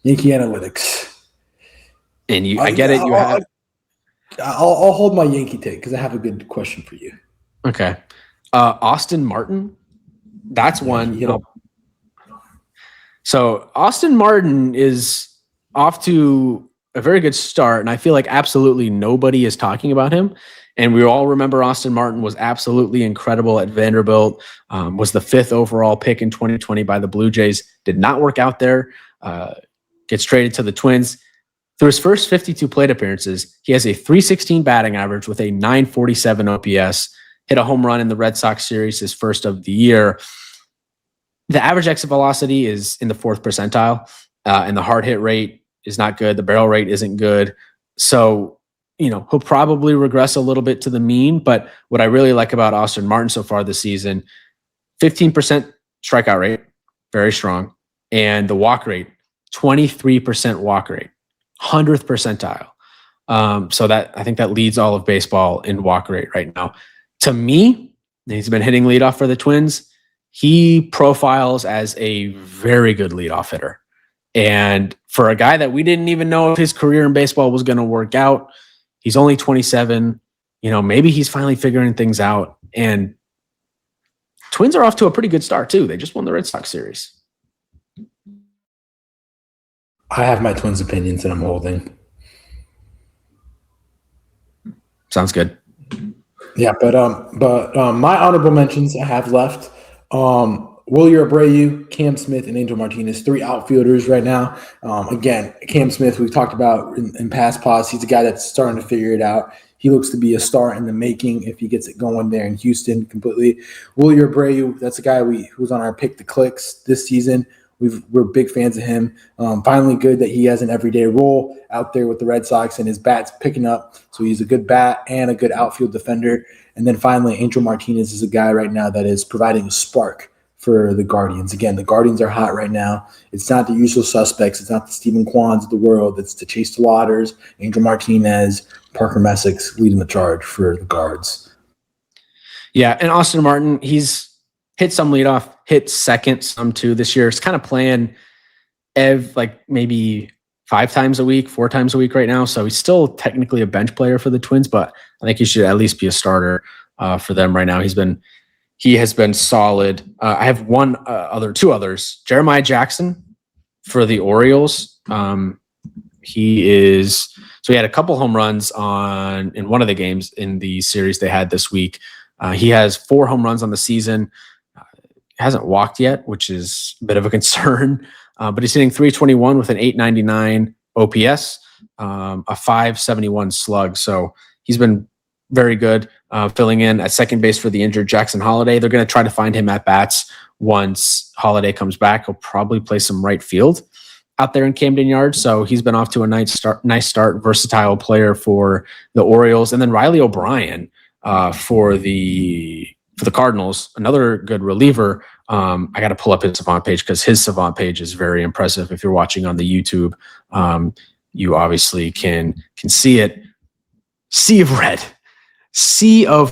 Speaker 2: Yankee analytics.
Speaker 1: And I get it.
Speaker 2: I'll hold my Yankee take because I have a good question for you.
Speaker 1: Okay. Austin Martin. That's one. So Austin Martin is off to a very good start, and I feel like absolutely nobody is talking about him. And we all remember Austin Martin was absolutely incredible at Vanderbilt, was the 5th overall pick in 2020 by the Blue Jays. Did not work out there. Gets traded to the Twins. Through his first 52 plate appearances, he has a .316 batting average with a .947 OPS, hit a home run in the Red Sox series, his first of the year. The average exit velocity is in the 4th percentile, and the hard hit rate is not good. The barrel rate isn't good. So, he'll probably regress a little bit to the mean, but what I really like about Austin Martin so far this season, 15% strikeout rate, very strong, and the walk rate, 23% walk rate. 100th percentile. So that I think that leads all of baseball in walk rate right now. To me, he's been hitting leadoff for the Twins. He profiles as a very good leadoff hitter. And for a guy that we didn't even know if his career in baseball was going to work out, he's only 27. Maybe he's finally figuring things out. And Twins are off to a pretty good start too. They just won the Red Sox series.
Speaker 2: I have my Twins opinions that I'm holding.
Speaker 1: Sounds good.
Speaker 2: Yeah, but my honorable mentions I have left. Wilyer Abreu, Cam Smith, and Angel Martinez, 3 outfielders right now. Again, Cam Smith, we've talked about in past pods. He's a guy that's starting to figure it out. He looks to be a star in the making if he gets it going there in Houston completely. Wilyer Abreu, that's a guy who's on our pick the clicks this season. We're big fans of him. Finally good that he has an everyday role out there with the Red Sox and his bat's picking up. So he's a good bat and a good outfield defender. And then finally, Angel Martinez is a guy right now that is providing a spark for the Guardians. Again, the Guardians are hot right now. It's not the usual suspects. It's not the Stephen Kwans of the world. It's the Chase Waters, Angel Martinez, Parker Messick's leading the charge for the Guards.
Speaker 1: Yeah, and Austin Martin, he's hit some leadoff, hit second, some too this year. It's kind of playing maybe 5 times a week, 4 times a week right now. So he's still technically a bench player for the Twins, but I think he should at least be a starter for them right now. He has been solid. I have two others. Jeremiah Jackson for the Orioles. He had a couple home runs in one of the games in the series they had this week. He has 4 home runs on the season. Hasn't walked yet, which is a bit of a concern. But he's hitting .321 with an .899 OPS, a .571 slug. So he's been very good, filling in at second base for the injured Jackson Holliday. They're going to try to find him at bats once Holliday comes back. He'll probably play some right field out there in Camden Yards. So he's been off to a nice start, versatile player for the Orioles. And then Riley O'Brien for the Cardinals, another good reliever. I got to pull up his Savant page because his Savant page is very impressive. If you're watching on the YouTube, you obviously can see it. Sea of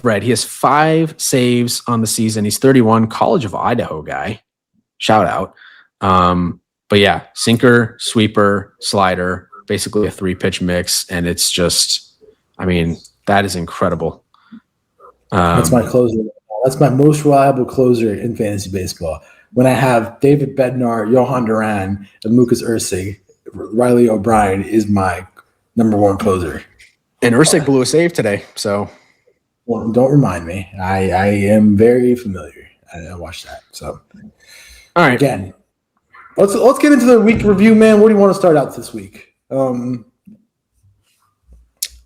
Speaker 1: red. He has 5 saves on the season. He's 31, College of Idaho guy. Shout out. But yeah, sinker, sweeper, slider, basically a 3-pitch mix. And it's just, that is incredible.
Speaker 2: That's my closer. That's my most reliable closer in fantasy baseball. When I have David Bednar, Johan Duran, and Lucas Ursig, Riley O'Brien is my number 1 closer.
Speaker 1: And Ursig blew a save today, so.
Speaker 2: Well, don't remind me. I am very familiar. I watched that. So,
Speaker 1: all right.
Speaker 2: Again, let's get into the week review, man. Where do you want to start out this week?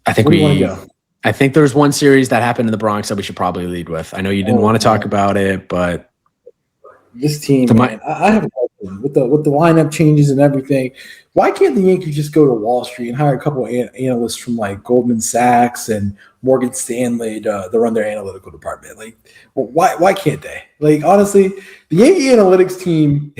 Speaker 1: I think there's one series that happened in the Bronx that we should probably lead with. I know you didn't want to talk about it, but
Speaker 2: this team, man, I have a hard with the lineup changes and everything. Why can't the Yankees just go to Wall Street and hire a couple of analysts from like Goldman Sachs and Morgan Stanley to run their analytical department? Like, why can't they? Like, honestly, the Yankee analytics team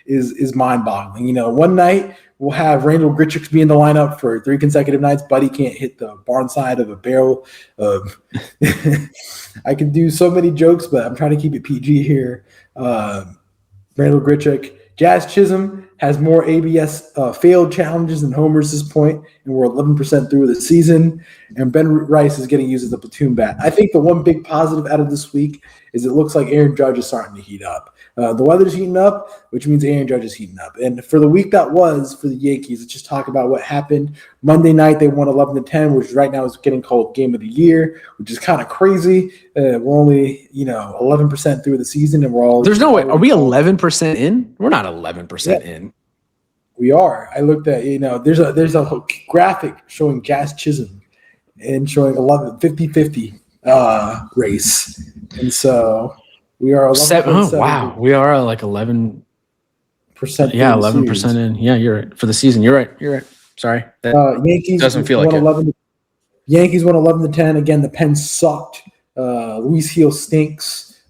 Speaker 2: is mind-boggling. One night we'll have Randall Grichuk be in the lineup for 3 consecutive nights. Buddy can't hit the barn side of a barrel. I can do so many jokes, but I'm trying to keep it PG here. Randall Grichuk. Jazz Chisholm has more ABS failed challenges than homers at this point, and we're 11% through the season. And Ben Rice is getting used as a platoon bat. I think the one big positive out of this week is it looks like Aaron Judge is starting to heat up. The weather's heating up, which means Aaron Judge is heating up. And for the week that was for the Yankees, let's just talk about what happened. Monday night, they won 11-10, which right now is getting called Game of the Year, which is kind of crazy. We're only, 11% through the season, and we're all.
Speaker 1: There's no way. Are we 11% in? We're not 11% in.
Speaker 2: We are. I looked at, there's a graphic showing Jazz Chisholm and showing 50-50 race, and so. We are 11%.
Speaker 1: Oh, wow. We are like 11%. Yeah, 11% in. Yeah, you're right. For the season. You're right. Sorry. That
Speaker 2: Yankees
Speaker 1: doesn't feel like it.
Speaker 2: Yankees won 11-10. Again, the pen sucked. Luis Heel stinks.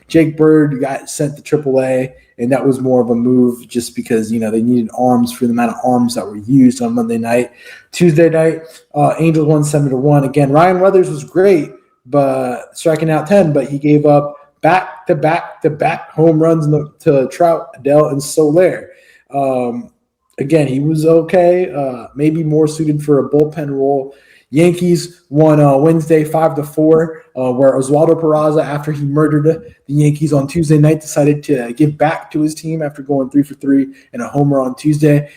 Speaker 2: Jake Bird got sent to AAA, and that was more of a move just because, they needed arms for the amount of arms that were used on Monday night. Tuesday night, Angels won 7-1. Again, Ryan Weathers was great, but striking out 10, but he gave up back-to-back home runs to Trout, Adele, and Soler. Again, he was okay, maybe more suited for a bullpen role. Yankees won Wednesday 5-4, where Oswaldo Peraza, after he murdered the Yankees on Tuesday night, decided to give back to his team after going 3 for 3 and a homer on Tuesday,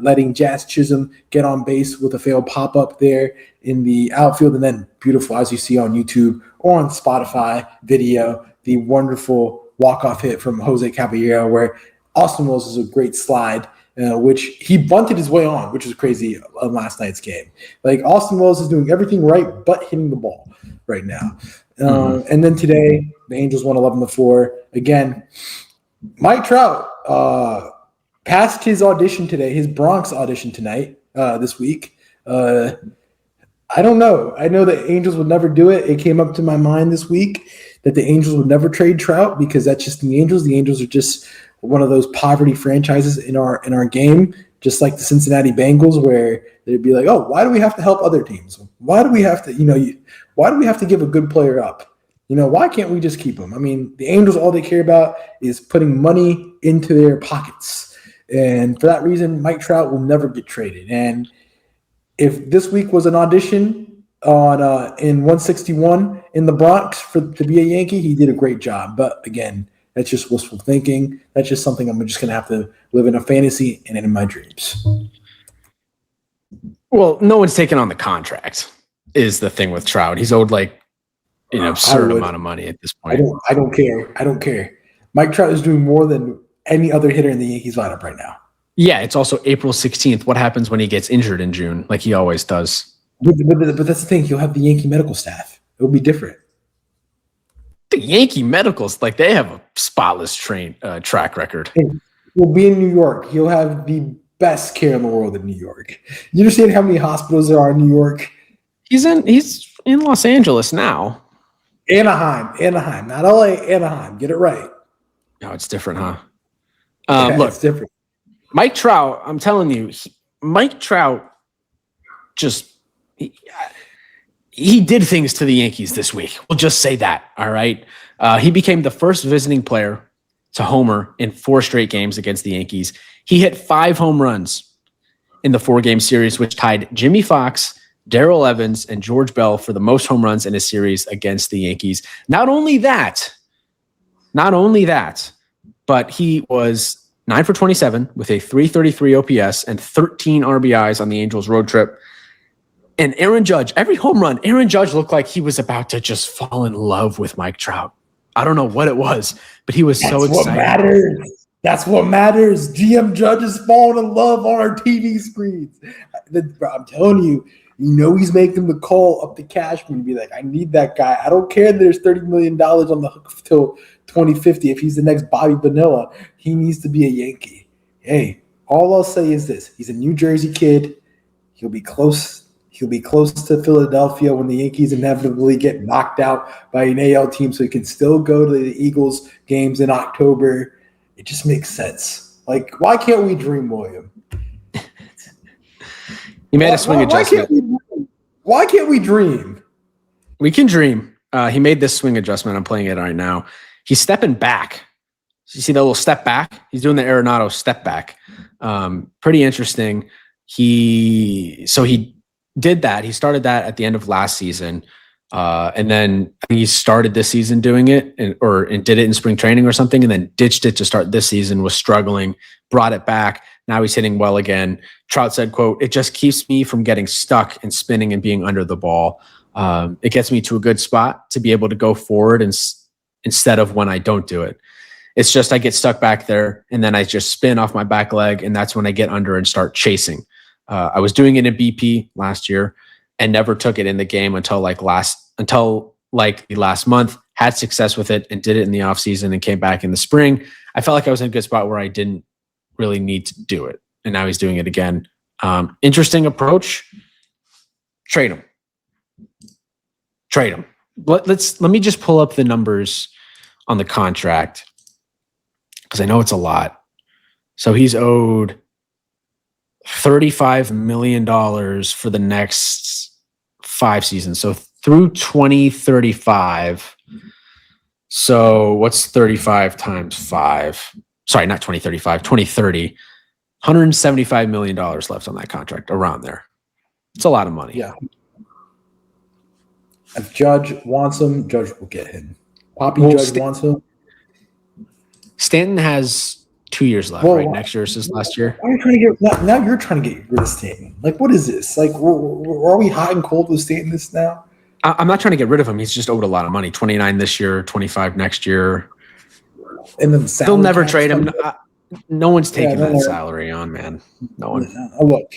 Speaker 2: letting Jazz Chisholm get on base with a failed pop-up there in the outfield. And then beautiful, as you see on YouTube or on Spotify video, the wonderful walk-off hit from Jose Caballero, where Austin Wells is a great slide, which he bunted his way on, which was crazy on last night's game. Like, Austin Wells is doing everything right but hitting the ball right now. And then today, the Angels won 11-4. Again, Mike Trout passed his audition today, his Bronx audition tonight, this week. I don't know. I know the Angels would never do it. It came up to my mind this week that the Angels would never trade Trout because that's just the Angels. The Angels are just one of those poverty franchises in our game, just like the Cincinnati Bengals, where they'd be like, "Oh, why do we have to help other teams? Why do we have to, why do we have to give a good player up? Why can't we just keep them?" I mean, the Angels, all they care about is putting money into their pockets, and for that reason, Mike Trout will never get traded. And if this week was an audition on in 161 in the Bronx to be a Yankee, he did a great job. But again, that's just wishful thinking. That's just something I'm just going to have to live in a fantasy and in my dreams.
Speaker 1: Well, no one's taking on the contract is the thing with Trout. He's owed absurd amount of money at this point.
Speaker 2: I don't care. Mike Trout is doing more than any other hitter in the Yankees lineup right now.
Speaker 1: Yeah, it's also April 16th. What happens when he gets injured in June, like he always does?
Speaker 2: But that's the thing. He'll have the Yankee medical staff. It'll be different.
Speaker 1: The Yankee medicals, they have a spotless track record.
Speaker 2: And he'll be in New York. He'll have the best care in the world in New York. You understand how many hospitals there are in New York?
Speaker 1: He's in Los Angeles now.
Speaker 2: Anaheim, not LA, Anaheim. Get it right.
Speaker 1: No, it's different, huh?
Speaker 2: Look, it's different.
Speaker 1: Mike Trout, I'm telling you, Mike Trout just he did things to the Yankees this week. We'll just say that, all right? He became the first visiting player to homer in 4 straight games against the Yankees. He hit 5 home runs in the 4-game series, which tied Jimmy Fox, Darrell Evans, and George Bell for the most home runs in a series against the Yankees. Not only that, but he was 9 for 27 with a 333 OPS and 13 RBIs on the Angels road trip. And Aaron Judge, every home run, Aaron Judge looked like he was about to just fall in love with Mike Trout. I don't know what it was, but he was so excited.
Speaker 2: That's what matters. GM Judge is falling in love on our TV screens. I'm telling you, He's making the call up to Cashman and be like, I need that guy. I don't care that there's $30 million on the hook till 2050. If he's the next Bobby Bonilla, he needs to be a Yankee. Hey, all I'll say is this. He's a New Jersey kid. He'll be close. He'll be close to Philadelphia when the Yankees inevitably get knocked out by an AL team, so he can still go to the Eagles games in October. It just makes sense. Like, why can't we dream, William?
Speaker 1: He made a swing adjustment.
Speaker 2: Why can't we dream?
Speaker 1: We can dream. He made this swing adjustment. I'm playing it right now. He's stepping back. You see the little step back? He's doing the Arenado step back. Pretty interesting. He did that. He started that at the end of last season. And then I think he started this season doing it and did it in spring training or something, and then ditched it to start this season, was struggling, brought it back. Now he's hitting well again. Trout said, quote, "It just keeps me from getting stuck and spinning and being under the ball. It gets me to a good spot to be able to go forward instead of when I don't do it. It's just I get stuck back there and then I just spin off my back leg, and that's when I get under and start chasing. I was doing it in BP last year and never took it in the game until the last month, had success with it and did it in the offseason and came back in the spring. I felt like I was in a good spot where I didn't really need to do it. And now he's doing it again. Interesting approach. Trade him. Let me just pull up the numbers on the contract because I know it's a lot. So he's owed $35 million for the next 5 seasons. So through 2035. So what's 35 times 5? Sorry, not 2035, 2030. $175 million left on that contract, around there. It's a lot of money.
Speaker 2: Yeah. If Judge wants him, Judge will get him. Judge wants him.
Speaker 1: Stanton has 2 years left, right? Next year versus last year.
Speaker 2: Why are you trying to get now? You're trying to get rid of Stanton. Like, what is this? Like, are we hot and cold with Stanton this now?
Speaker 1: I'm not trying to get rid of him. He's just owed a lot of money. 29 this year, 25 next year.
Speaker 2: And then
Speaker 1: they'll never trade him. No one's taking that salary on, man. No one.
Speaker 2: Look,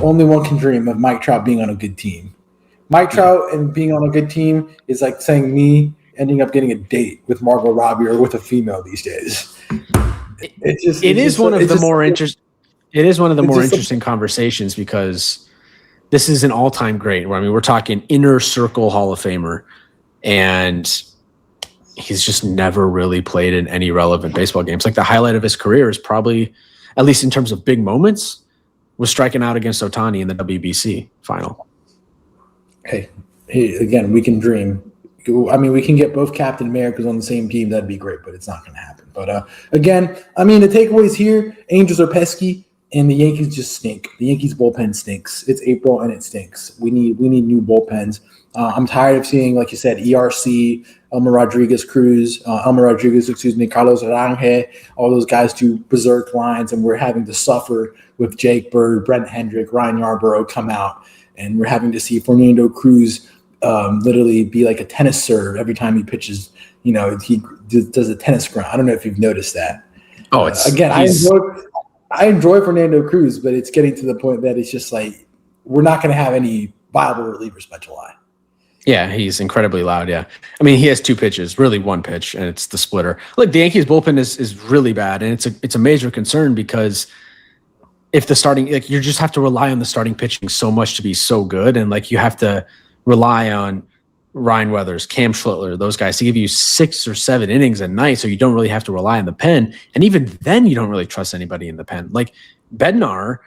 Speaker 2: only one can dream of Mike Trout being on a good team. Mike Trout and being on a good team is like saying me ending up getting a date with Margot Robbie or with a female these days. It is one of the more interesting conversations because this is an all-time great. I mean, we're talking inner circle Hall of Famer, and he's just never really played in any relevant baseball games. Like, the highlight of his career is probably, at least in terms of big moments, was striking out against Ohtani in the WBC final. Hey, again, we can dream. I mean, we can get both Captain Americas on the same team. That'd be great, but it's not going to happen. But again, I mean, the takeaways here: Angels are pesky, and the Yankees just stink. The Yankees bullpen stinks. It's April and it stinks. We need new bullpens. I'm tired of seeing, like you said, ERC, Carlos Aranje, all those guys do berserk lines, and we're having to suffer with Jake Bird, Brent Hendrick, Ryan Yarbrough come out, and we're having to see Fernando Cruz literally be like a tennis serve every time he pitches. He does a tennis grunt. I don't know if you've noticed that.
Speaker 1: Oh, it's
Speaker 2: again, I enjoy Fernando Cruz, but it's getting to the point that it's just like we're not going to have any viable relievers by July.
Speaker 1: Yeah, he's incredibly loud. Yeah, I mean, he has 2 pitches, really 1 pitch, and it's the splitter. Look, the Yankees bullpen is really bad, and it's a major concern because if the starting, like, you just have to rely on the starting pitching so much to be so good, and like you have to rely on Ryan Weathers, Cam Schlittler, those guys to give you 6 or 7 innings a night, so you don't really have to rely on the pen. And even then, you don't really trust anybody in the pen. Like, Bednar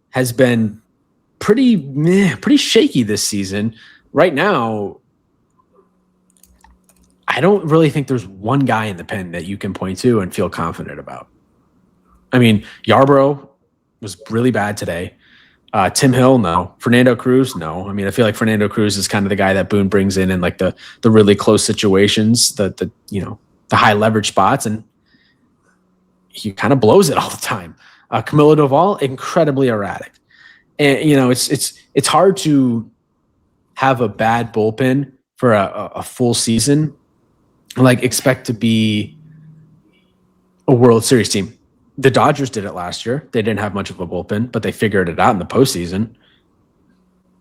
Speaker 1: has been pretty shaky this season. Right now, I don't really think there's one guy in the pen that you can point to and feel confident about. I mean, Yarbrough was really bad today. Tim Hill, no. Fernando Cruz, no. I mean, I feel like Fernando Cruz is kind of the guy that Boone brings in like the really close situations, the high leverage spots, and he kind of blows it all the time. Camilo Doval, incredibly erratic, and it's hard to have a bad bullpen for a full season, like expect to be a World Series team. The Dodgers did it last year. They didn't have much of a bullpen, but they figured it out in the postseason.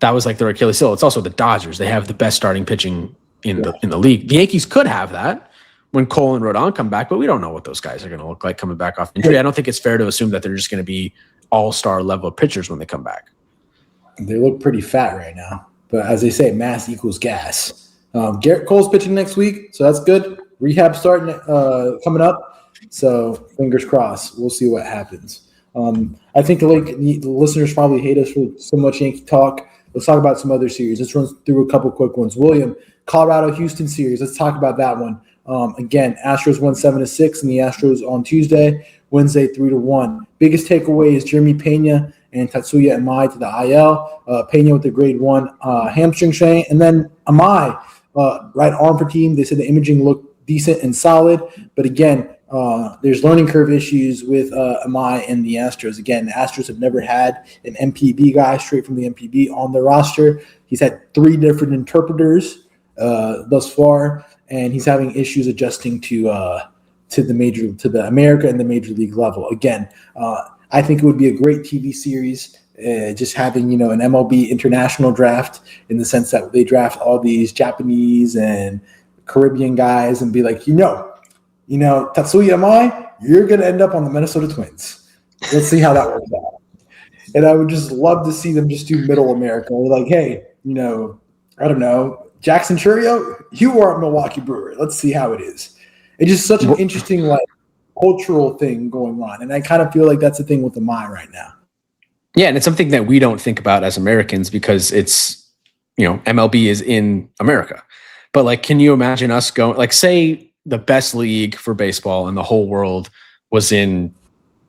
Speaker 1: that was like their Achilles heel. It's also the Dodgers. They have the best starting pitching in the league. The Yankees could have that when Cole and Rodon come back, but we don't know what those guys are going to look like coming back off injury. I don't think it's fair to assume that they're just going to be all-star level pitchers when they come back.
Speaker 2: They look pretty fat right now. But as they say, mass equals gas. Garrett Cole's pitching next week, so that's good. Rehab starting coming up, so fingers crossed. We'll see what happens. I think the listeners probably hate us for so much Yankee talk. Let's talk about some other series. Let's run through a couple quick ones. William, Colorado-Houston series. Let's talk about that one. Again, Astros won 7-6, and the Astros on Tuesday, Wednesday 3-1. Biggest takeaway is Jeremy Pena and Tatsuya Imai to the IL. Pena with the grade 1 hamstring strain, and then Imai, right arm for team. They said the imaging looked decent and solid, but again, there's learning curve issues with Imai and the Astros. Again, the Astros have never had an MPB guy straight from the MPB on their roster. He's had 3 different interpreters thus far, and he's having issues adjusting to the America and the major league level. Again, I think it would be a great TV series, just having an MLB international draft, in the sense that they draft all these Japanese and Caribbean guys and be like, Tatsuya Imai, you're going to end up on the Minnesota Twins. Let's see how that works out. And I would just love to see them just do middle America. They're like, hey, I don't know, Jackson Churio, you are a Milwaukee Brewer. Let's see how it is. It's just such an interesting cultural thing going on. And I kind of feel like that's the thing with Imai right now.
Speaker 1: Yeah, and it's something that we don't think about as Americans because it's, MLB is in America. But can you imagine us going, say the best league for baseball in the whole world was in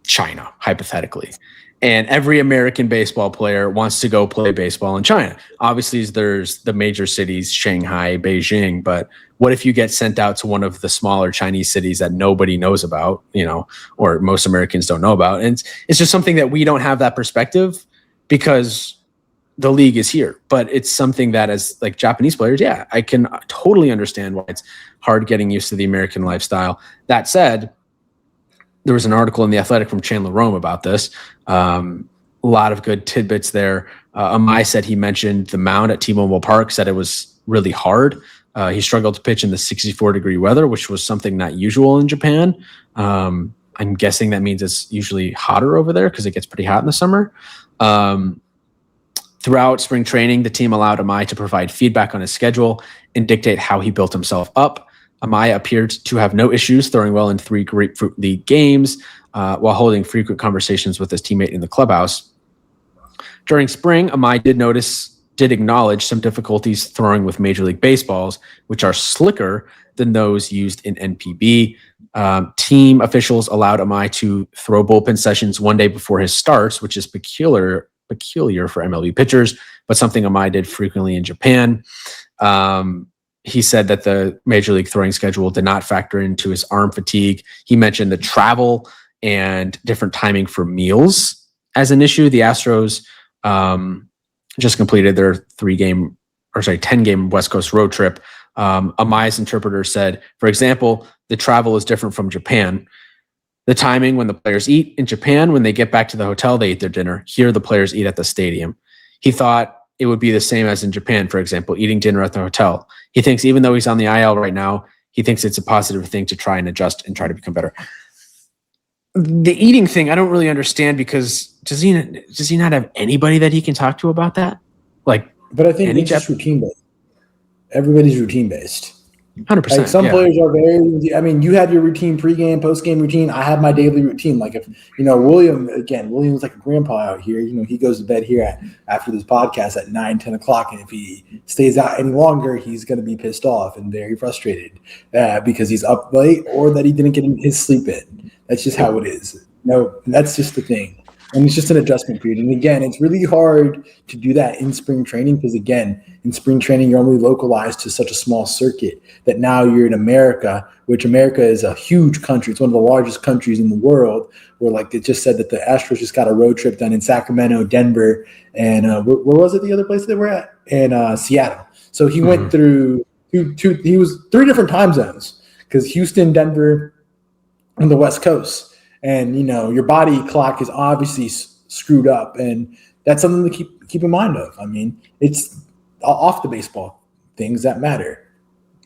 Speaker 1: China, hypothetically. And every American baseball player wants to go play baseball in China. Obviously, there's the major cities, Shanghai, Beijing, but what if you get sent out to one of the smaller Chinese cities that nobody knows about, or most Americans don't know about? And it's just something that we don't have that perspective because the league is here. But it's something that as Japanese players, I can totally understand why it's hard getting used to the American lifestyle. That said, there was an article in The Athletic from Chandler Rome about this. A lot of good tidbits there. Imai said he mentioned the mound at T-Mobile Park, said it was really hard. He struggled to pitch in the 64-degree weather, which was something not usual in Japan. I'm guessing that means it's usually hotter over there because it gets pretty hot in the summer. Throughout spring training, the team allowed Imai to provide feedback on his schedule and dictate how he built himself up. Imai appeared to have no issues throwing well in 3 Grapefruit League games while holding frequent conversations with his teammate in the clubhouse. During spring, Imai did acknowledge some difficulties throwing with Major League Baseballs, which are slicker than those used in NPB. Team officials allowed Imai to throw bullpen sessions one day before his starts, which is peculiar for MLB pitchers, but something Imai did frequently in Japan. He said that the Major League throwing schedule did not factor into his arm fatigue. He mentioned the travel and different timing for meals as an issue. The Astros just completed their 10-game West Coast road trip. Imai's interpreter said, for example, the travel is different from Japan. The timing when the players eat in Japan, when they get back to the hotel, they eat their dinner. Here, the players eat at the stadium. He thought it would be the same as in Japan, for example, eating dinner at the hotel. He thinks even though he's on the IL right now, he thinks it's a positive thing to try and adjust and try to become better. The eating thing, I don't really understand because does he not have anybody that he can talk to about that?
Speaker 2: But I think it's just routine based. Everybody's routine based.
Speaker 1: 100%.
Speaker 2: Some players are very. You have your routine pregame, postgame routine. I have my daily routine. If William's like a grandpa out here. He goes to bed here after this podcast at 9, 10 o'clock, and if he stays out any longer, he's going to be pissed off and very frustrated because he's up late or that he didn't get his sleep in. That's just how it is. That's just the thing. And it's just an adjustment period. And again, it's really hard to do that in spring training because, again, in spring training, you're only localized to such a small circuit that now you're in America, which America is a huge country. It's one of the largest countries in the world where, they just said that the Astros just got a road trip done in Sacramento, Denver, and where was it the other place they were at? In Seattle. So he went through he was 3 different time zones because Houston, Denver, and the West Coast. And, your body clock is obviously screwed up. And that's something to keep in mind of. I mean, it's off the baseball things that matter.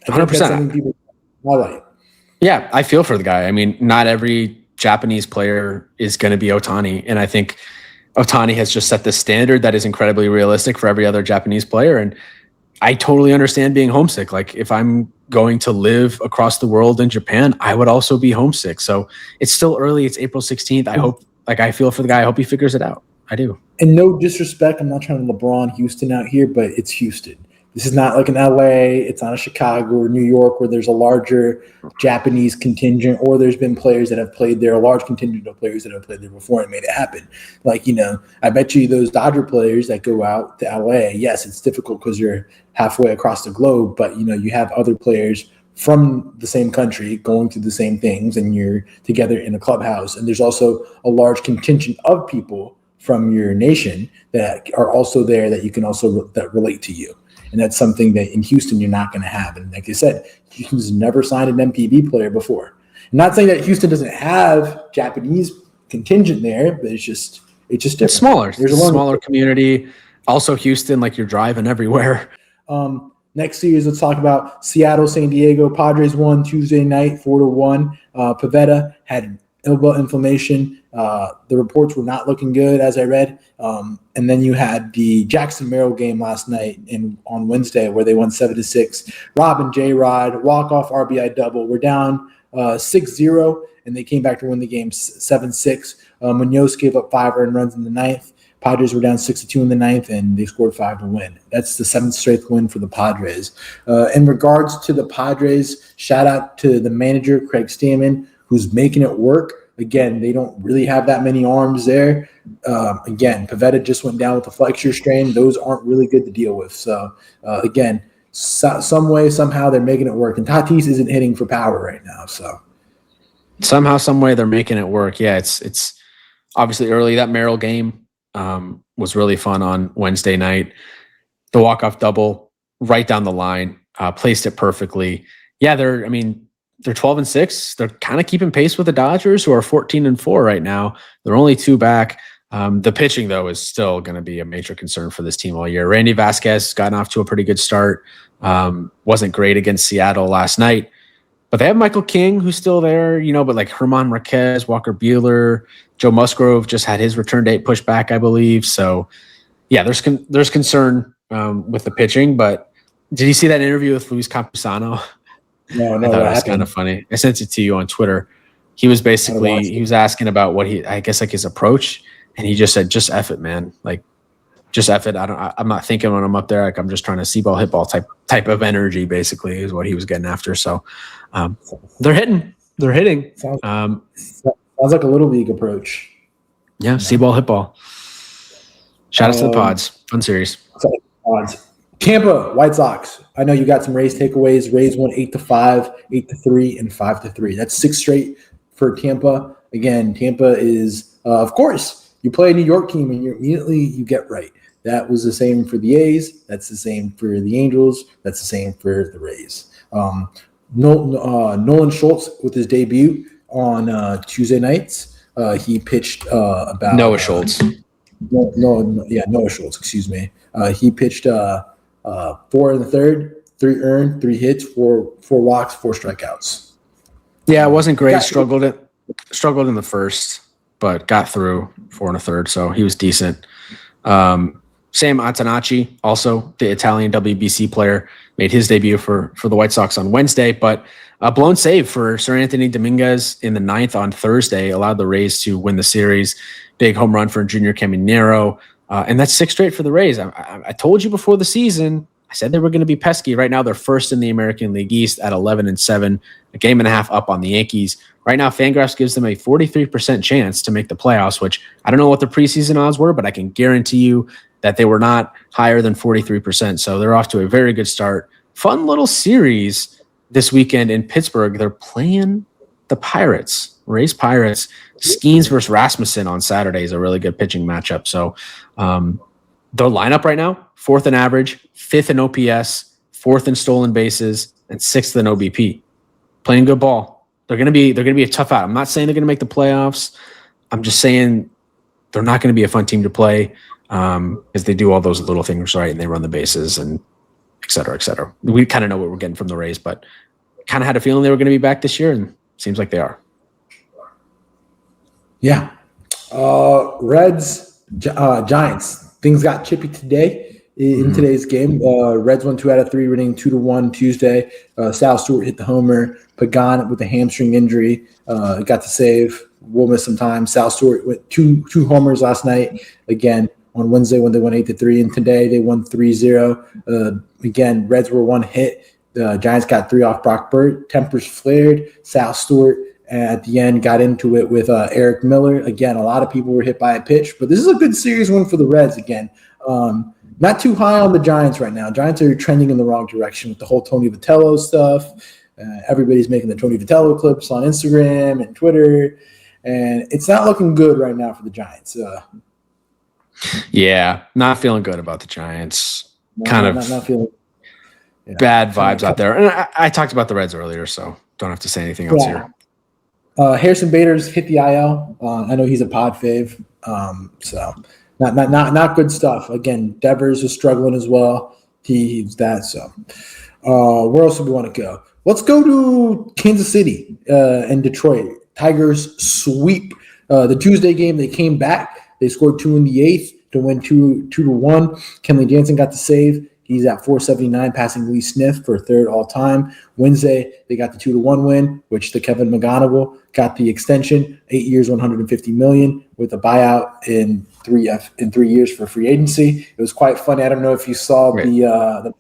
Speaker 2: I think
Speaker 1: 100%.
Speaker 2: that's something people highlight.
Speaker 1: Yeah, I feel for the guy. I mean, not every Japanese player is going to be Ohtani, and I think Ohtani has just set the standard that is incredibly realistic for every other Japanese player. And I totally understand being homesick. Like if I'm going to live across the world in Japan, I would also be homesick. So it's still early. It's April 16th. I feel for the guy. I hope he figures it out. I do.
Speaker 2: And no disrespect, I'm not trying to LeBron Houston out here, but it's Houston. This is not like an LA, it's not a Chicago or New York where there's a larger Japanese contingent, or there's been players that have played there, a large contingent of players that have played there before and made it happen. Like, I bet you those Dodger players that go out to LA, yes, it's difficult because you're halfway across the globe, but you have other players from the same country going through the same things, and you're together in a clubhouse. And there's also a large contingent of people from your nation that are also there that you can also that relate to you. And that's something that in Houston you're not going to have. And like I said, Houston's never signed an MPB player before. I'm not saying that Houston doesn't have Japanese contingent there, but it's just different.
Speaker 1: It's smaller. There's a smaller community. Also, Houston, like you're driving everywhere.
Speaker 2: Next series, let's talk about Seattle, San Diego. Padres won Tuesday night, 4-1. Pivetta had elbow inflammation. The reports were not looking good, as I read. And then you had the Jackson-Merrill game last night on Wednesday where they won 7-6. Robin, J-Rod, walk-off RBI double. We're down 6-0, and they came back to win the game 7-6. Munoz gave up 5 earned runs in the ninth. Padres were down 6-2 in the ninth, and they scored 5 to win. That's the 7th straight win for the Padres. In regards to the Padres, shout out to the manager, Craig Stammen, who's making it work. Again, they don't really have that many arms there. Again, Pivetta just went down with a flexure strain. Those aren't really good to deal with. So, again, some way, somehow they're making it work. And Tatis isn't hitting for power right now. So
Speaker 1: somehow, some way they're making it work. Yeah, it's obviously early. That Merrill game was really fun on Wednesday night. The walk-off double right down the line, placed it perfectly. Yeah, they're 12-6. They're kind of keeping pace with the Dodgers, who are 14-4 right now. They're only 2 back. The pitching, though, is still going to be a major concern for this team all year. Randy Vasquez has gotten off to a pretty good start. Wasn't great against Seattle last night. But they have Michael King, who's still there, but like Herman Marquez, Walker Buehler, Joe Musgrove just had his return date pushed back, I believe. So, yeah, there's concern with the pitching. But did you see that interview with Luis Campusano?
Speaker 2: No,
Speaker 1: I thought it was kind of funny. I sent it to you on Twitter. He was asking about what his approach, and he just said, "Just F it, man. Like, just F it. I'm not thinking when I'm up there. Like, I'm just trying to see ball, hit ball type of energy. Basically, is what he was getting after. So, they're hitting.
Speaker 2: Sounds like a little league approach.
Speaker 1: Yeah, see ball, hit ball. Shout out to the Pods. Fun series.
Speaker 2: Pods. Tampa, White Sox. I know you got some Rays takeaways. Rays won 8-5, 8-3, and 5-3. That's 6 straight for Tampa. Again, Tampa is, of course, you play a New York team and you get right. That was the same for the A's. That's the same for the Angels. That's the same for the Rays. Nolan Schultz with his debut on Tuesday nights. He pitched about
Speaker 1: Noah Schultz.
Speaker 2: Noah Schultz. Excuse me. He pitched 4 in the third, 3 earned, 3 hits, 4 walks, 4 strikeouts.
Speaker 1: Yeah, it wasn't great. Struggled in the first, but got through 4 in the third, so he was decent. Sam Antonacci, also the Italian WBC player, made his debut for the White Sox on Wednesday, but a blown save for Sir Anthony Dominguez in the 9th on Thursday allowed the Rays to win the series. Big home run for Junior Caminero. And that's 6 straight for the Rays. I told you before the season, I said they were going to be pesky. Right now, they're first in the American League East at 11-7, a game and a half up on the Yankees. Right now, Fangraphs gives them a 43% chance to make the playoffs, which I don't know what the preseason odds were, but I can guarantee you that they were not higher than 43%. So they're off to a very good start. Fun little series this weekend in Pittsburgh. They're playing the Pirates, Rays Pirates. Skeens versus Rasmussen on Saturday is a really good pitching matchup. So their lineup right now, 4th in average, 5th in OPS, 4th in stolen bases, and 6th in OBP. Playing good ball. They're gonna be a tough out. I'm not saying they're gonna make the playoffs. I'm just saying they're not gonna be a fun team to play. because they do all those little things right and they run the bases and et cetera, et cetera. We kind of know what we're getting from the Rays, but kind of had a feeling they were going to be back this year, and seems like they are.
Speaker 2: Yeah. Reds, Giants. Things got chippy today in today's game. Reds won 2 out of 3, winning 2-1 Tuesday. Sal Stewart hit the homer. Pagan with a hamstring injury got to save. We'll miss some time. Sal Stewart with two homers last night. Again, on Wednesday when they won 8-3, and today they won 3-0. Again, Reds were one hit. The Giants got 3 off Brock Burt. Tempers flared. Sal Stewart at the end got into it with Eric Miller. Again, a lot of people were hit by a pitch, but this is a good series win for the Reds again. Not too high on the Giants right now. Giants are trending in the wrong direction with the whole Tony Vitello stuff. Everybody's making the Tony Vitello clips on Instagram and Twitter, and it's not looking good right now for the Giants.
Speaker 1: Yeah, not feeling good about the Giants. Not feeling bad vibes out there. And I talked about the Reds earlier, so don't have to say anything else here.
Speaker 2: Harrison Bader's hit the IL. I know he's a pod fave, so not good stuff. Again, Devers is struggling as well. He's that. So where else do we want to go? Let's go to Kansas City and Detroit. Tigers sweep the Tuesday game. They came back. They scored 2 in the 8th to win 2-1. Kenley Jansen got the save. He's at 479, passing Lee Smith for 3rd all-time. Wednesday, they got the 2-1 win, which the Kevin McGonigal got the extension, 8 years, $150 million, with a buyout in 3 years for free agency. It was quite funny. I don't know if you saw the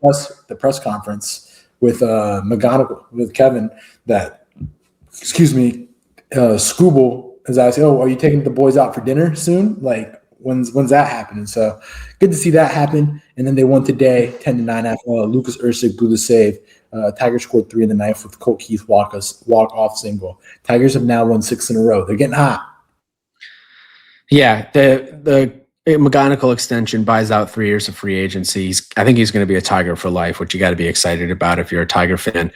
Speaker 2: press conference with McGonigal, with Kevin, that, Scooble, as I said, are you taking the boys out for dinner soon? Like, when's that happening? So good to see that happen. And then they won today, 10-9 after Lucas Erceg blew the save. Tigers scored 3 in the 9th with Colt Keith walk-off single. Tigers have now won 6 in a row. They're getting hot.
Speaker 1: Yeah, the McGonigal extension buys out 3 years of free agency. I think he's going to be a Tiger for life, which you got to be excited about if you're a Tiger fan.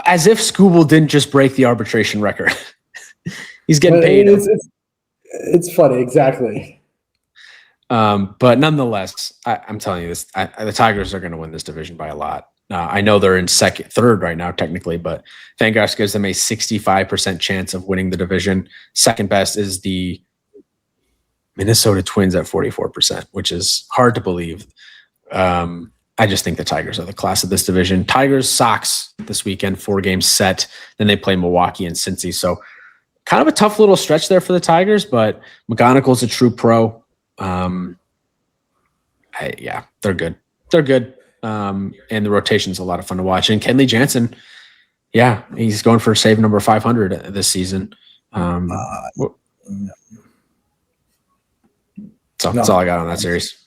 Speaker 1: As if Scooble didn't just break the arbitration record. He's getting paid.
Speaker 2: It's funny, exactly.
Speaker 1: But nonetheless, I'm telling you this: the Tigers are going to win this division by a lot. I know they're in third right now, technically, but Fangraphs gives them a 65% chance of winning the division. Second best is the Minnesota Twins at 44%, which is hard to believe. I just think the Tigers are the class of this division. Tigers, Sox this weekend, 4 games set. Then they play Milwaukee and Cincy. So kind of a tough little stretch there for the Tigers, but McGonigal's a true pro. They're good. They're good. And the rotation's a lot of fun to watch. And Kenley Jansen, he's going for save number 500 this season. That's all I got on that series.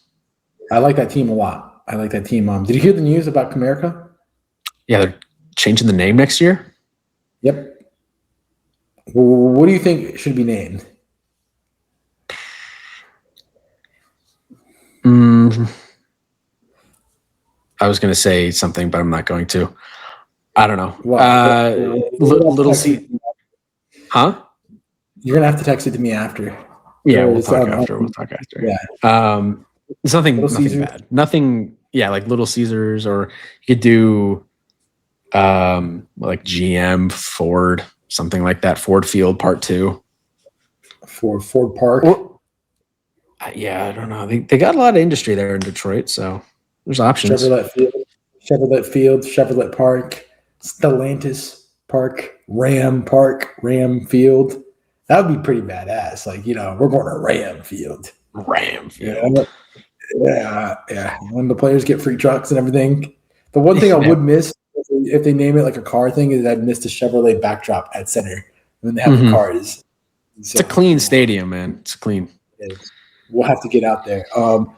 Speaker 2: I like that team a lot. Did you hear the news about Comerica?
Speaker 1: Yeah, they're changing the name next year.
Speaker 2: Yep. What do you think it should be named?
Speaker 1: I was going to say something, but I'm not going to. I don't know.
Speaker 2: Little
Speaker 1: C. Huh?
Speaker 2: You're going to have to text it to me after.
Speaker 1: Yeah, we'll talk after. Yeah. It's nothing bad. Nothing. Yeah, like Little Caesars, or you could do like GM Ford, something like that. Ford Field Part 2.
Speaker 2: Ford Park.
Speaker 1: I don't know. They got a lot of industry there in Detroit, so there's options.
Speaker 2: Chevrolet Field, Chevrolet Park, Stellantis Park, Ram Field. That would be pretty badass. Like, we're going to Ram Field. Yeah. When the players get free trucks and everything. The one thing I would miss if they name it like a car thing is I'd miss the Chevrolet backdrop at center when they have the cars.
Speaker 1: It's a clean stadium, man. It's clean.
Speaker 2: We'll have to get out there. On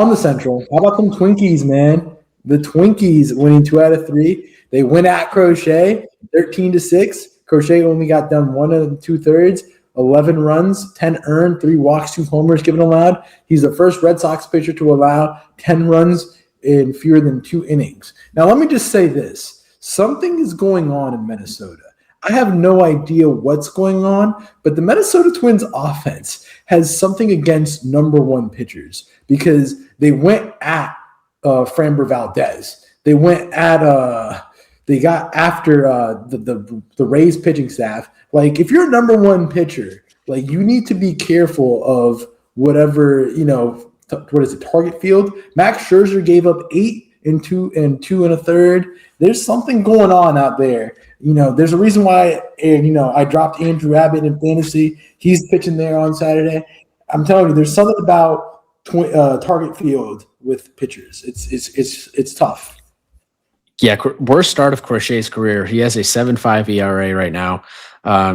Speaker 2: the Central, how about them Twinkies, man? The Twinkies winning 2 out of 3. They win at Crochet, 13-6. Crochet only got done 1 2/3, 11 runs, 10 earned, 3 walks, 2 homers given allowed. He's the first Red Sox pitcher to allow 10 runs in fewer than 2 innings. Now, let me just say this. Something is going on in Minnesota. I have no idea what's going on, but the Minnesota Twins offense has something against number one pitchers because they went at Framber Valdez. They went at they got after the Rays pitching staff. Like, if you're a number one pitcher, like, you need to be careful of whatever, what is it, target field. Max Scherzer gave up 8 and 2 and 2 1/3. There's something going on out there. There's a reason why, I dropped Andrew Abbott in fantasy. He's pitching there on Saturday. I'm telling you, there's something about target field with pitchers. It's tough.
Speaker 1: Yeah, worst start of Crochet's career. He has a 7.5 ERA right now.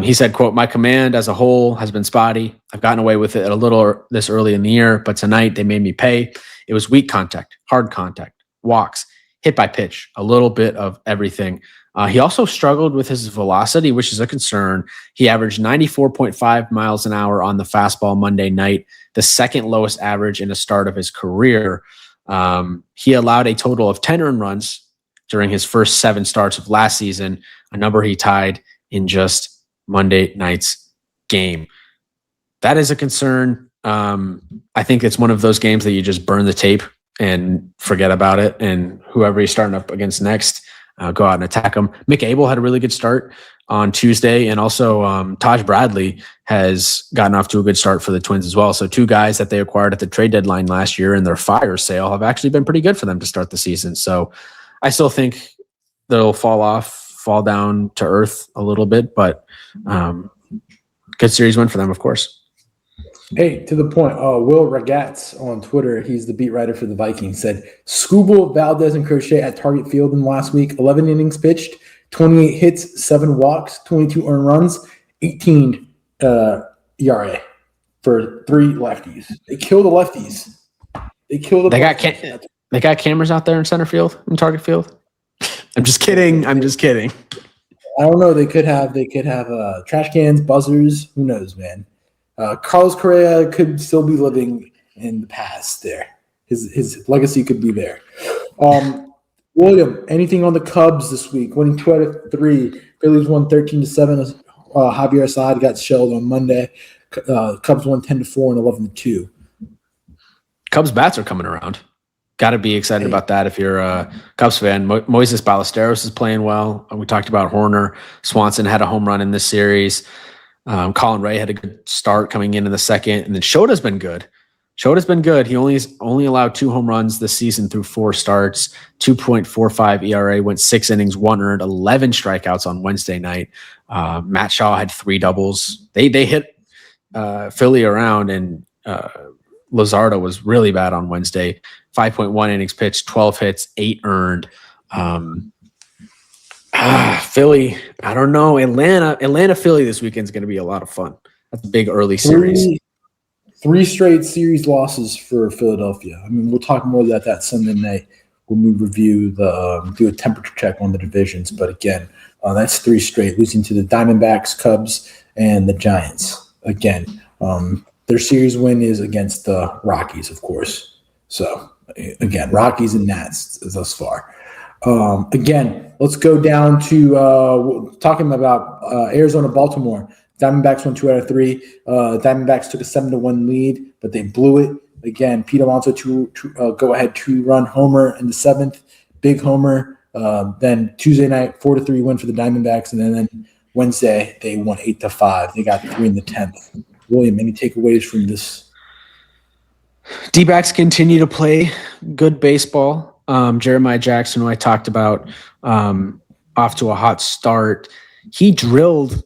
Speaker 1: He said, quote, "My command as a whole has been spotty. I've gotten away with it a little this early in the year, but tonight they made me pay. It was weak contact, hard contact, walks, hit by pitch, a little bit of everything." He also struggled with his velocity, which is a concern. He averaged 94.5 miles an hour on the fastball Monday night, the second lowest average in the start of his career. He allowed a total of 10 earned runs during his first 7 starts of last season, a number he tied in just Monday night's game. That is a concern. I think it's one of those games that you just burn the tape and forget about it, and whoever you're starting up against next, go out and attack them. Mick Abel had a really good start on Tuesday, and also Taj Bradley has gotten off to a good start for the Twins as well. So 2 guys that they acquired at the trade deadline last year in their fire sale have actually been pretty good for them to start the season. So I still think they'll fall down to earth a little bit, but good series win for them, of course.
Speaker 2: Hey, to the point, Will Regatz on Twitter, he's the beat writer for the Vikings, said Skubal, Valdez, and Crochet at Target Field in last week, 11 innings pitched, 28 hits, 7 walks, 22 earned runs, 18 ERA for 3 lefties. They kill the lefties. They got
Speaker 1: cameras out there in center field, in Target Field. I'm just kidding. I
Speaker 2: don't know. They could have trash cans, buzzers. Who knows, man? Carlos Correa could still be living in the past there. His legacy could be there. William, anything on the Cubs this week? Winning 2 out of 3. Phillies won 13-7. Javier Assad got shelled on Monday. Cubs won 10-4 and 11-2.
Speaker 1: Cubs bats are coming around. Got to be excited about that if you're a Cubs fan. Moises Ballesteros is playing well. We talked about Hoerner. Swanson had a home run in this series. Colin Ray had a good start coming in the second, and then Shota's been good. He only allowed 2 home runs this season through 4 starts, 2.45 ERA, went 6 innings, 1 earned, 11 strikeouts on Wednesday night. Matt Shaw had 3 doubles. They hit Philly around, and Luzardo was really bad on Wednesday. 5.1 innings pitched, 12 hits, 8 earned. Philly, I don't know. Atlanta, Philly this weekend is going to be a lot of fun. That's a big early series.
Speaker 2: 3 straight series losses for Philadelphia. I mean, we'll talk more about that Sunday night when we review do a temperature check on the divisions. But again, that's 3 straight, losing to the Diamondbacks, Cubs, and the Giants. Again, their series win is against the Rockies, of course. So again, Rockies and Nats thus far. Again, let's go down to talking about Arizona, Baltimore. Diamondbacks won 2 out of 3. Diamondbacks took a 7-1 lead, but they blew it. Again, Pete Alonso go-ahead 2-run homer in the 7th, big homer. Then Tuesday night, 4-3 win for the Diamondbacks, and then Wednesday they won 8-5. They got 3 in the 10th. William, any takeaways from this?
Speaker 1: D-backs continue to play good baseball. Jeremiah Jackson, who I talked about, off to a hot start. He drilled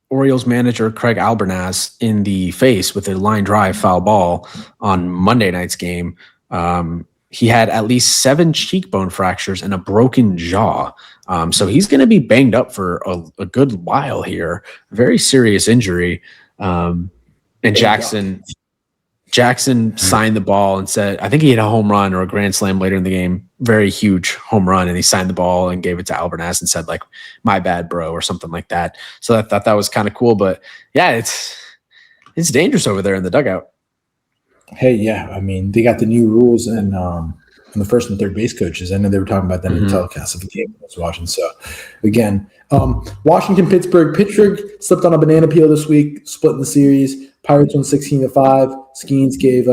Speaker 1: Orioles manager Craig Albernaz in the face with a line drive foul ball on Monday night's game. He had at least 7 cheekbone fractures and a broken jaw. So he's going to be banged up for a good while here. Very serious injury. And Jackson signed the ball and said, I think he had a home run or a grand slam later in the game, very huge home run. And he signed the ball and gave it to Albernaz and said, like, my bad, bro, or something like that. So I thought that was kind of cool. But yeah, it's dangerous over there in the dugout.
Speaker 2: Hey, yeah. I mean, they got the new rules, and and the first and third base coaches. I know they were talking about that in the telecast of the game I was watching. So, again, Washington, Pittsburgh. Pittsburgh slipped on a banana peel this week, split in the series. Pirates won 16-5. Skeens gave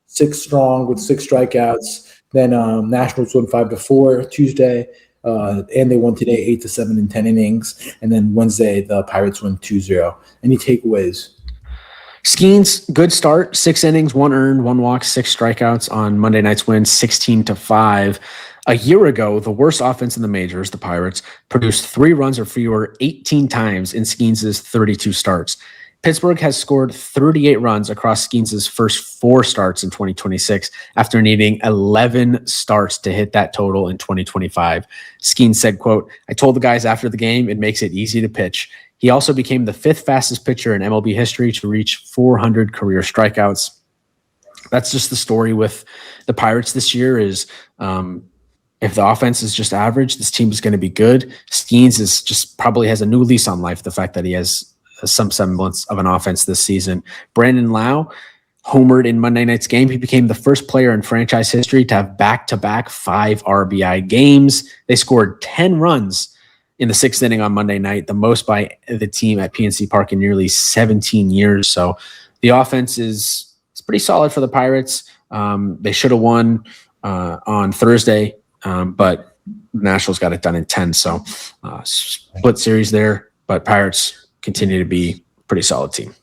Speaker 2: 6 strong with 6 strikeouts. Then Nationals won 5-4 Tuesday, and they won today 8-7 in 10 innings. And then Wednesday, the Pirates won 2-0. Any takeaways?
Speaker 1: Skeens, good start. 6 innings, 1 earned, 1 walk, 6 strikeouts on Monday night's win, 16-5. A year ago, the worst offense in the majors, the Pirates, produced 3 runs or fewer 18 times in Skeens' 32 starts. Pittsburgh has scored 38 runs across Skeens' first 4 starts in 2026 after needing 11 starts to hit that total in 2025. Skeens said, quote, "I told the guys after the game, it makes it easy to pitch." He also became the 5th fastest pitcher in MLB history to reach 400 career strikeouts. That's just the story with the Pirates this year is if the offense is just average, this team is going to be good. Skeens is just probably has a new lease on life, the fact that he has some semblance of an offense this season. Brandon Lau homered in Monday night's game. He became the first player in franchise history to have back-to-back 5 RBI games. They scored 10 runs in the 6th inning on Monday night, the most by the team at PNC Park in nearly 17 years. So the offense is pretty solid for the Pirates. They should have won on Thursday, but the Nationals got it done in 10. So split series there, but Pirates continue to be a pretty solid team.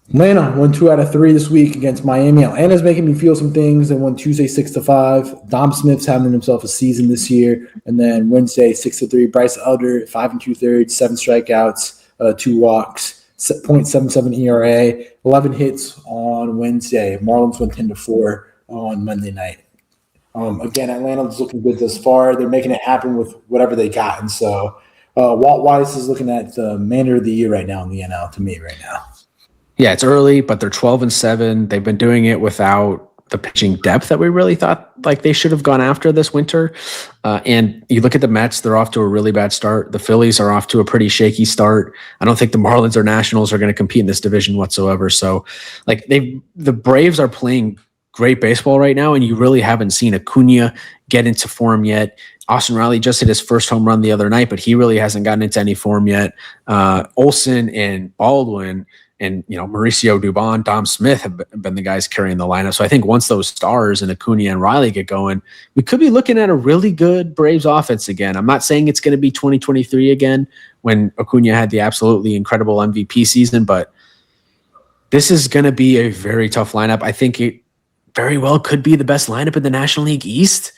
Speaker 2: Atlanta won 2 out of 3 this week against Miami. Atlanta's making me feel some things. They won Tuesday 6-5. Dom Smith's having himself a season this year. And then Wednesday 6-3. Bryce Elder 5 2/3, 7 strikeouts, 2 walks, 0.77 ERA, 11 hits on Wednesday. Marlins won 10-4 on Monday night. Again, Atlanta's looking good thus far. They're making it happen with whatever they got. And so Walt Weiss is looking at the manager of the year right now in the NL to me right now.
Speaker 1: Yeah, it's early, but they're 12-7. They've been doing it without the pitching depth that we really thought like they should have gone after this winter. And you look at the Mets, they're off to a really bad start. The Phillies are off to a pretty shaky start. I don't think the Marlins or Nationals are going to compete in this division whatsoever. So like the Braves are playing great baseball right now, and you really haven't seen Acuna get into form yet. Austin Riley just hit his first home run the other night, but he really hasn't gotten into any form yet. Olsen and Baldwin and Mauricio Dubon, Dom Smith have been the guys carrying the lineup. So I think once those stars and Acuna and Riley get going, we could be looking at a really good Braves offense again. I'm not saying it's going to be 2023 again when Acuna had the absolutely incredible MVP season, but this is going to be a very tough lineup. I think it very well could be the best lineup in the National League East.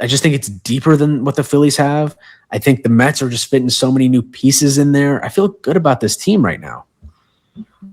Speaker 1: I just think it's deeper than what the Phillies have. I think the Mets are just fitting so many new pieces in there. I feel good about this team right now.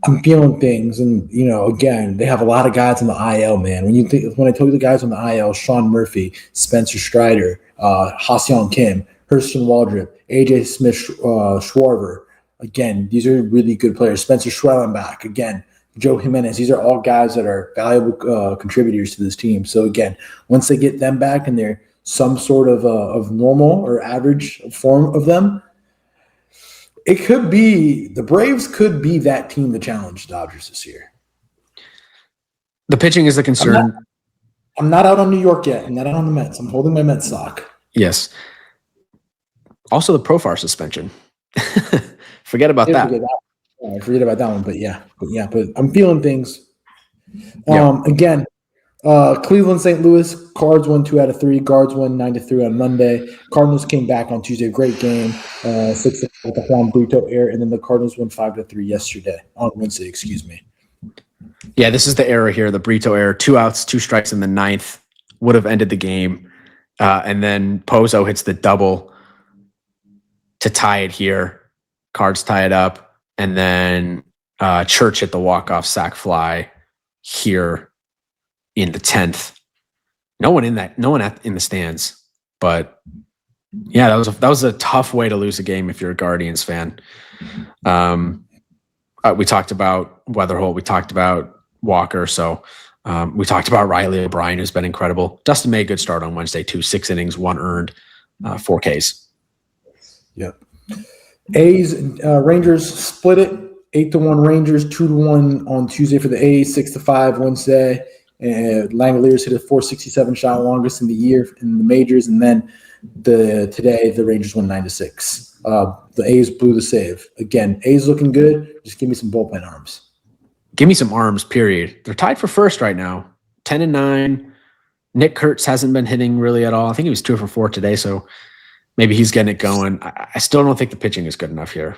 Speaker 2: I'm feeling things, and again, they have a lot of guys on the IL, man. When I told you the guys on the IL, Sean Murphy, Spencer Strider, Ha-Seong Kim, Hurston Waldrop, AJ Smith, Schwarber. Again, these are really good players. Spencer Schwellenbach, again, Joe Jimenez. These are all guys that are valuable contributors to this team. So again, once they get them back and they're some sort of normal or average form of them, it could be the Braves could be that team to challenge the Dodgers this year.
Speaker 1: The pitching is the concern.
Speaker 2: I'm not out on New York yet. I'm not out on the Mets. I'm holding my Mets stock.
Speaker 1: Yes. Also, the Profar suspension. Forget about that.
Speaker 2: Forget about that one. But I'm feeling things.
Speaker 1: Yeah.
Speaker 2: Again, Cleveland, St. Louis, Cards won 2 out of 3. Guards won 9-3 on Monday. Cardinals came back on Tuesday. Great game. 6 with the Juan Brito error, and then the Cardinals won 5-3 on Wednesday, excuse me.
Speaker 1: Yeah, this is the error here, the Brito error. 2 outs, 2 strikes in the 9th would have ended the game. And then Pozo hits the double to tie it here. Cards tie it up. And then Church hit the walk-off sac fly here in the 10th. No one in the stands, but yeah, that was a tough way to lose a game if you're a Guardians fan. We talked about Weatherholt, we talked about Walker, so we talked about Riley O'Brien, who's been incredible. Dustin made a good start on Wednesday too. 6 innings, 1 earned, 4 Ks.
Speaker 2: Yep. A's Rangers split it. 8-1 Rangers, 2-1 on Tuesday for the A's, 6-5 Wednesday. Langoliers hit a 467 shot, longest in the year in the majors, and then today the Rangers won 9-6. The A's blew the save. Again, A's looking good. Just give me some bullpen arms.
Speaker 1: Give me some arms, period. They're tied for first right now, 10-9. Nick Kurtz hasn't been hitting really at all. I think he was 2 for 4 today, so maybe he's getting it going. I still don't think the pitching is good enough here.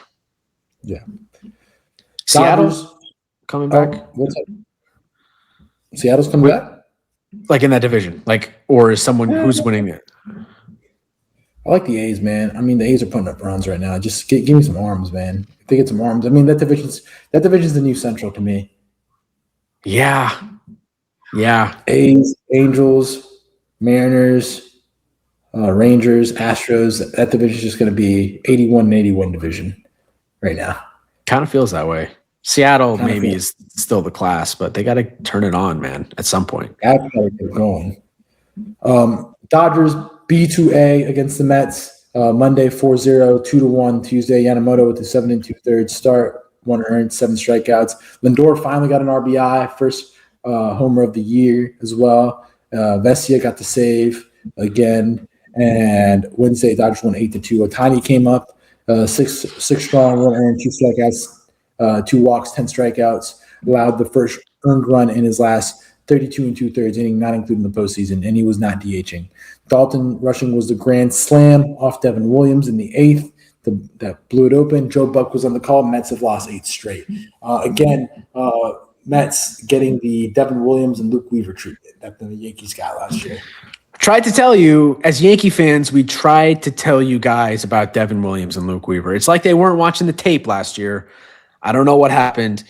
Speaker 2: Yeah.
Speaker 1: Seattle's coming back.
Speaker 2: What's up? Seattle's coming back?
Speaker 1: Like in that division. Or is someone who's winning it?
Speaker 2: I like the A's, man. I mean, the A's are putting up runs right now. Just give me some arms, man. If they get some arms. I mean, that division's the new Central to me.
Speaker 1: Yeah. Yeah.
Speaker 2: A's, Angels, Mariners, Rangers, Astros. That division is just going to be 81-81 division right now.
Speaker 1: Kind of feels that way. Seattle maybe is still the class, but they got to turn it on, man, at some point.
Speaker 2: That's got to get going. Dodgers B2A against the Mets. Monday 4-0, 2-1. Tuesday, Yamamoto with the 7 2/3 start, 1 earned, 7 strikeouts. Lindor finally got an RBI, first homer of the year as well. Vesia got the save again. And Wednesday, Dodgers won 8-2. Ohtani came up, 6 strong, 1 earned, 2 strikeouts, 2 walks, 10 strikeouts. Allowed the first earned run in his last 32 2/3 inning, not including the postseason, and he was not DHing. Dalton rushing was the grand slam off Devin Williams in the 8th. That blew it open. Joe Buck was on the call. Mets have lost 8 straight. Mets getting the Devin Williams and Luke Weaver treatment that the Yankees got last year.
Speaker 1: Tried to tell you, as Yankee fans, we tried to tell you guys about Devin Williams and Luke Weaver. It's like they weren't watching the tape last year. I don't know what happened.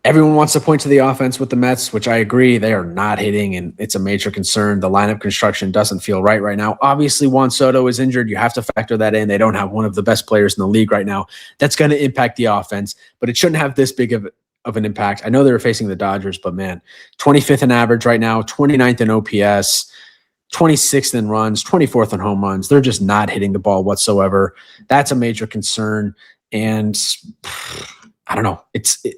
Speaker 1: Everyone wants to point to the offense with the Mets, which I agree. They are not hitting, and it's a major concern. The lineup construction doesn't feel right now. Obviously, Juan Soto is injured. You have to factor that in. They don't have one of the best players in the league right now. That's going to impact the offense, but it shouldn't have this big of an impact. I know they were facing the Dodgers, but man, 25th in average right now, 29th in OPS, 26th in runs, 24th in home runs. They're just not hitting the ball whatsoever. That's a major concern, and I don't know.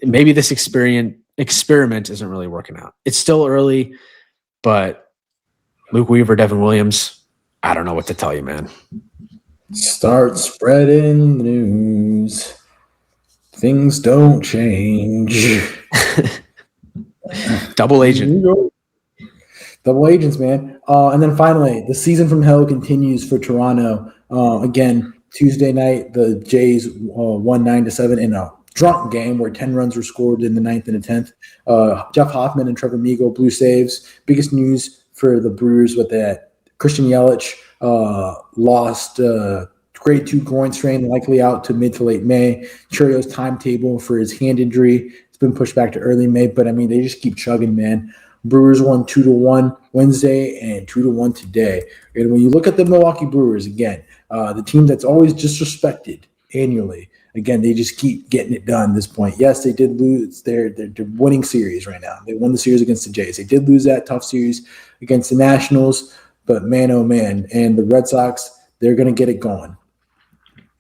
Speaker 1: Maybe this experiment isn't really working out. It's still early, but Luke Weaver, Devin Williams, I don't know what to tell you, man.
Speaker 2: Start spreading the news. Things don't change.
Speaker 1: Double agent.
Speaker 2: Double agents, man. And then finally, the season from hell continues for Toronto. Again, Tuesday night, the Jays won 9-7 in a drunk game where 10 runs were scored in the 9th and the 10th. Jeff Hoffman and Trevor Meagle blew saves. Biggest news for the Brewers with that Christian Yelich lost grade 2 groin strain, likely out to mid to late May. Churio's timetable for his hand injury, it's been pushed back to early May, but I mean, they just keep chugging, man. Brewers won 2-1 Wednesday and 2-1 today. And when you look at the Milwaukee Brewers, again, the team that's always disrespected annually, again, they just keep getting it done at this point. Yes, they did lose. They're winning series right now. They won the series against the Jays. They did lose that tough series against the Nationals, but man, oh man. And the Red Sox, they're going to get it going.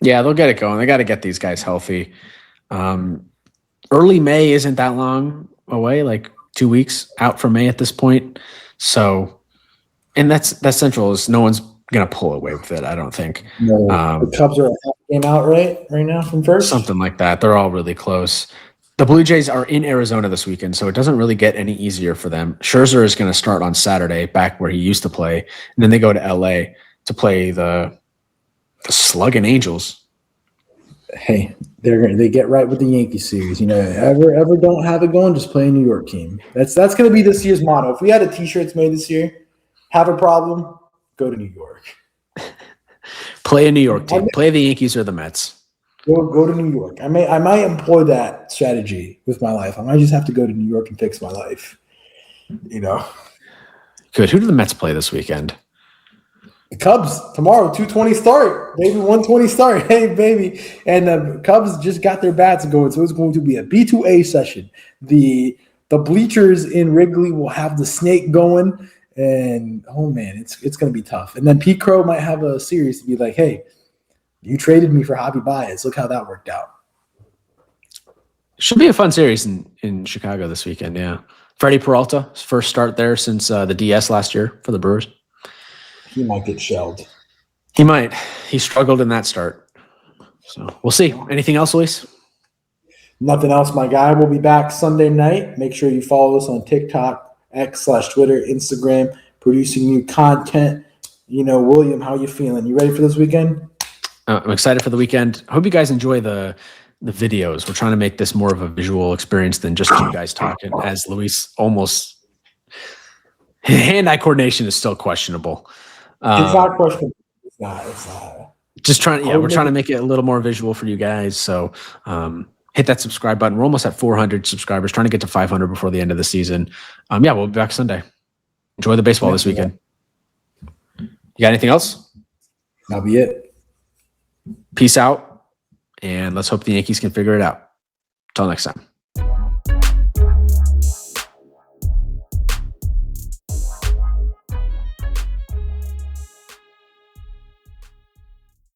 Speaker 1: Yeah, they'll get it going. They got to get these guys healthy. Early May isn't that long away, like 2 weeks out from May at this point. So, and that's Central is no one's going to pull away with it, I don't think.
Speaker 2: No, the Cubs are a half game out right now from first? Something
Speaker 1: like that. They're all really close. The Blue Jays are in Arizona this weekend, so it doesn't really get any easier for them. Scherzer is going to start on Saturday, back where he used to play, and then they go to L.A. to play the slugging Angels.
Speaker 2: Hey, they get right with the Yankees series. You know, ever don't have it going, just play a New York team. That's going to be this year's motto. If we had a T-shirts made this year, have a problem, go to New York.
Speaker 1: Play a New York team. Play the Yankees or the Mets.
Speaker 2: Go to New York. I might employ that strategy with my life. I might just have to go to New York and fix my life. You know.
Speaker 1: Good. Who do the Mets play this weekend?
Speaker 2: The Cubs tomorrow, 2:20 start, baby, 1:20 start. Hey, baby. And the Cubs just got their bats going, so it's going to be a B2A session. The bleachers in Wrigley will have the snake going, and oh man, it's going to be tough. And then Pete Crow might have a series to be like, hey, you traded me for Javi Baez. Look how that worked out.
Speaker 1: Should be a fun series in Chicago this weekend, yeah. Freddie Peralta, his first start there since the DS last year for the Brewers.
Speaker 2: He might get shelled.
Speaker 1: He might. He struggled in that start. So we'll see. Anything else, Luis?
Speaker 2: Nothing else, my guy. We'll be back Sunday night. Make sure you follow us on TikTok, X/Twitter, Instagram, producing new content. William, how you feeling? You ready for this weekend?
Speaker 1: I'm excited for the weekend. I hope you guys enjoy the videos. We're trying to make this more of a visual experience than just you guys talking, as Luis almost hand-eye coordination is still questionable.
Speaker 2: It's not questionable. It's not.
Speaker 1: Just trying. Yeah, we're trying to make it a little more visual for you guys. So hit that subscribe button. We're almost at 400 subscribers. Trying to get to 500 before the end of the season. We'll be back Sunday. Enjoy the baseball this weekend. You got anything else?
Speaker 2: That'll be it.
Speaker 1: Peace out, and let's hope the Yankees can figure it out. Till next time.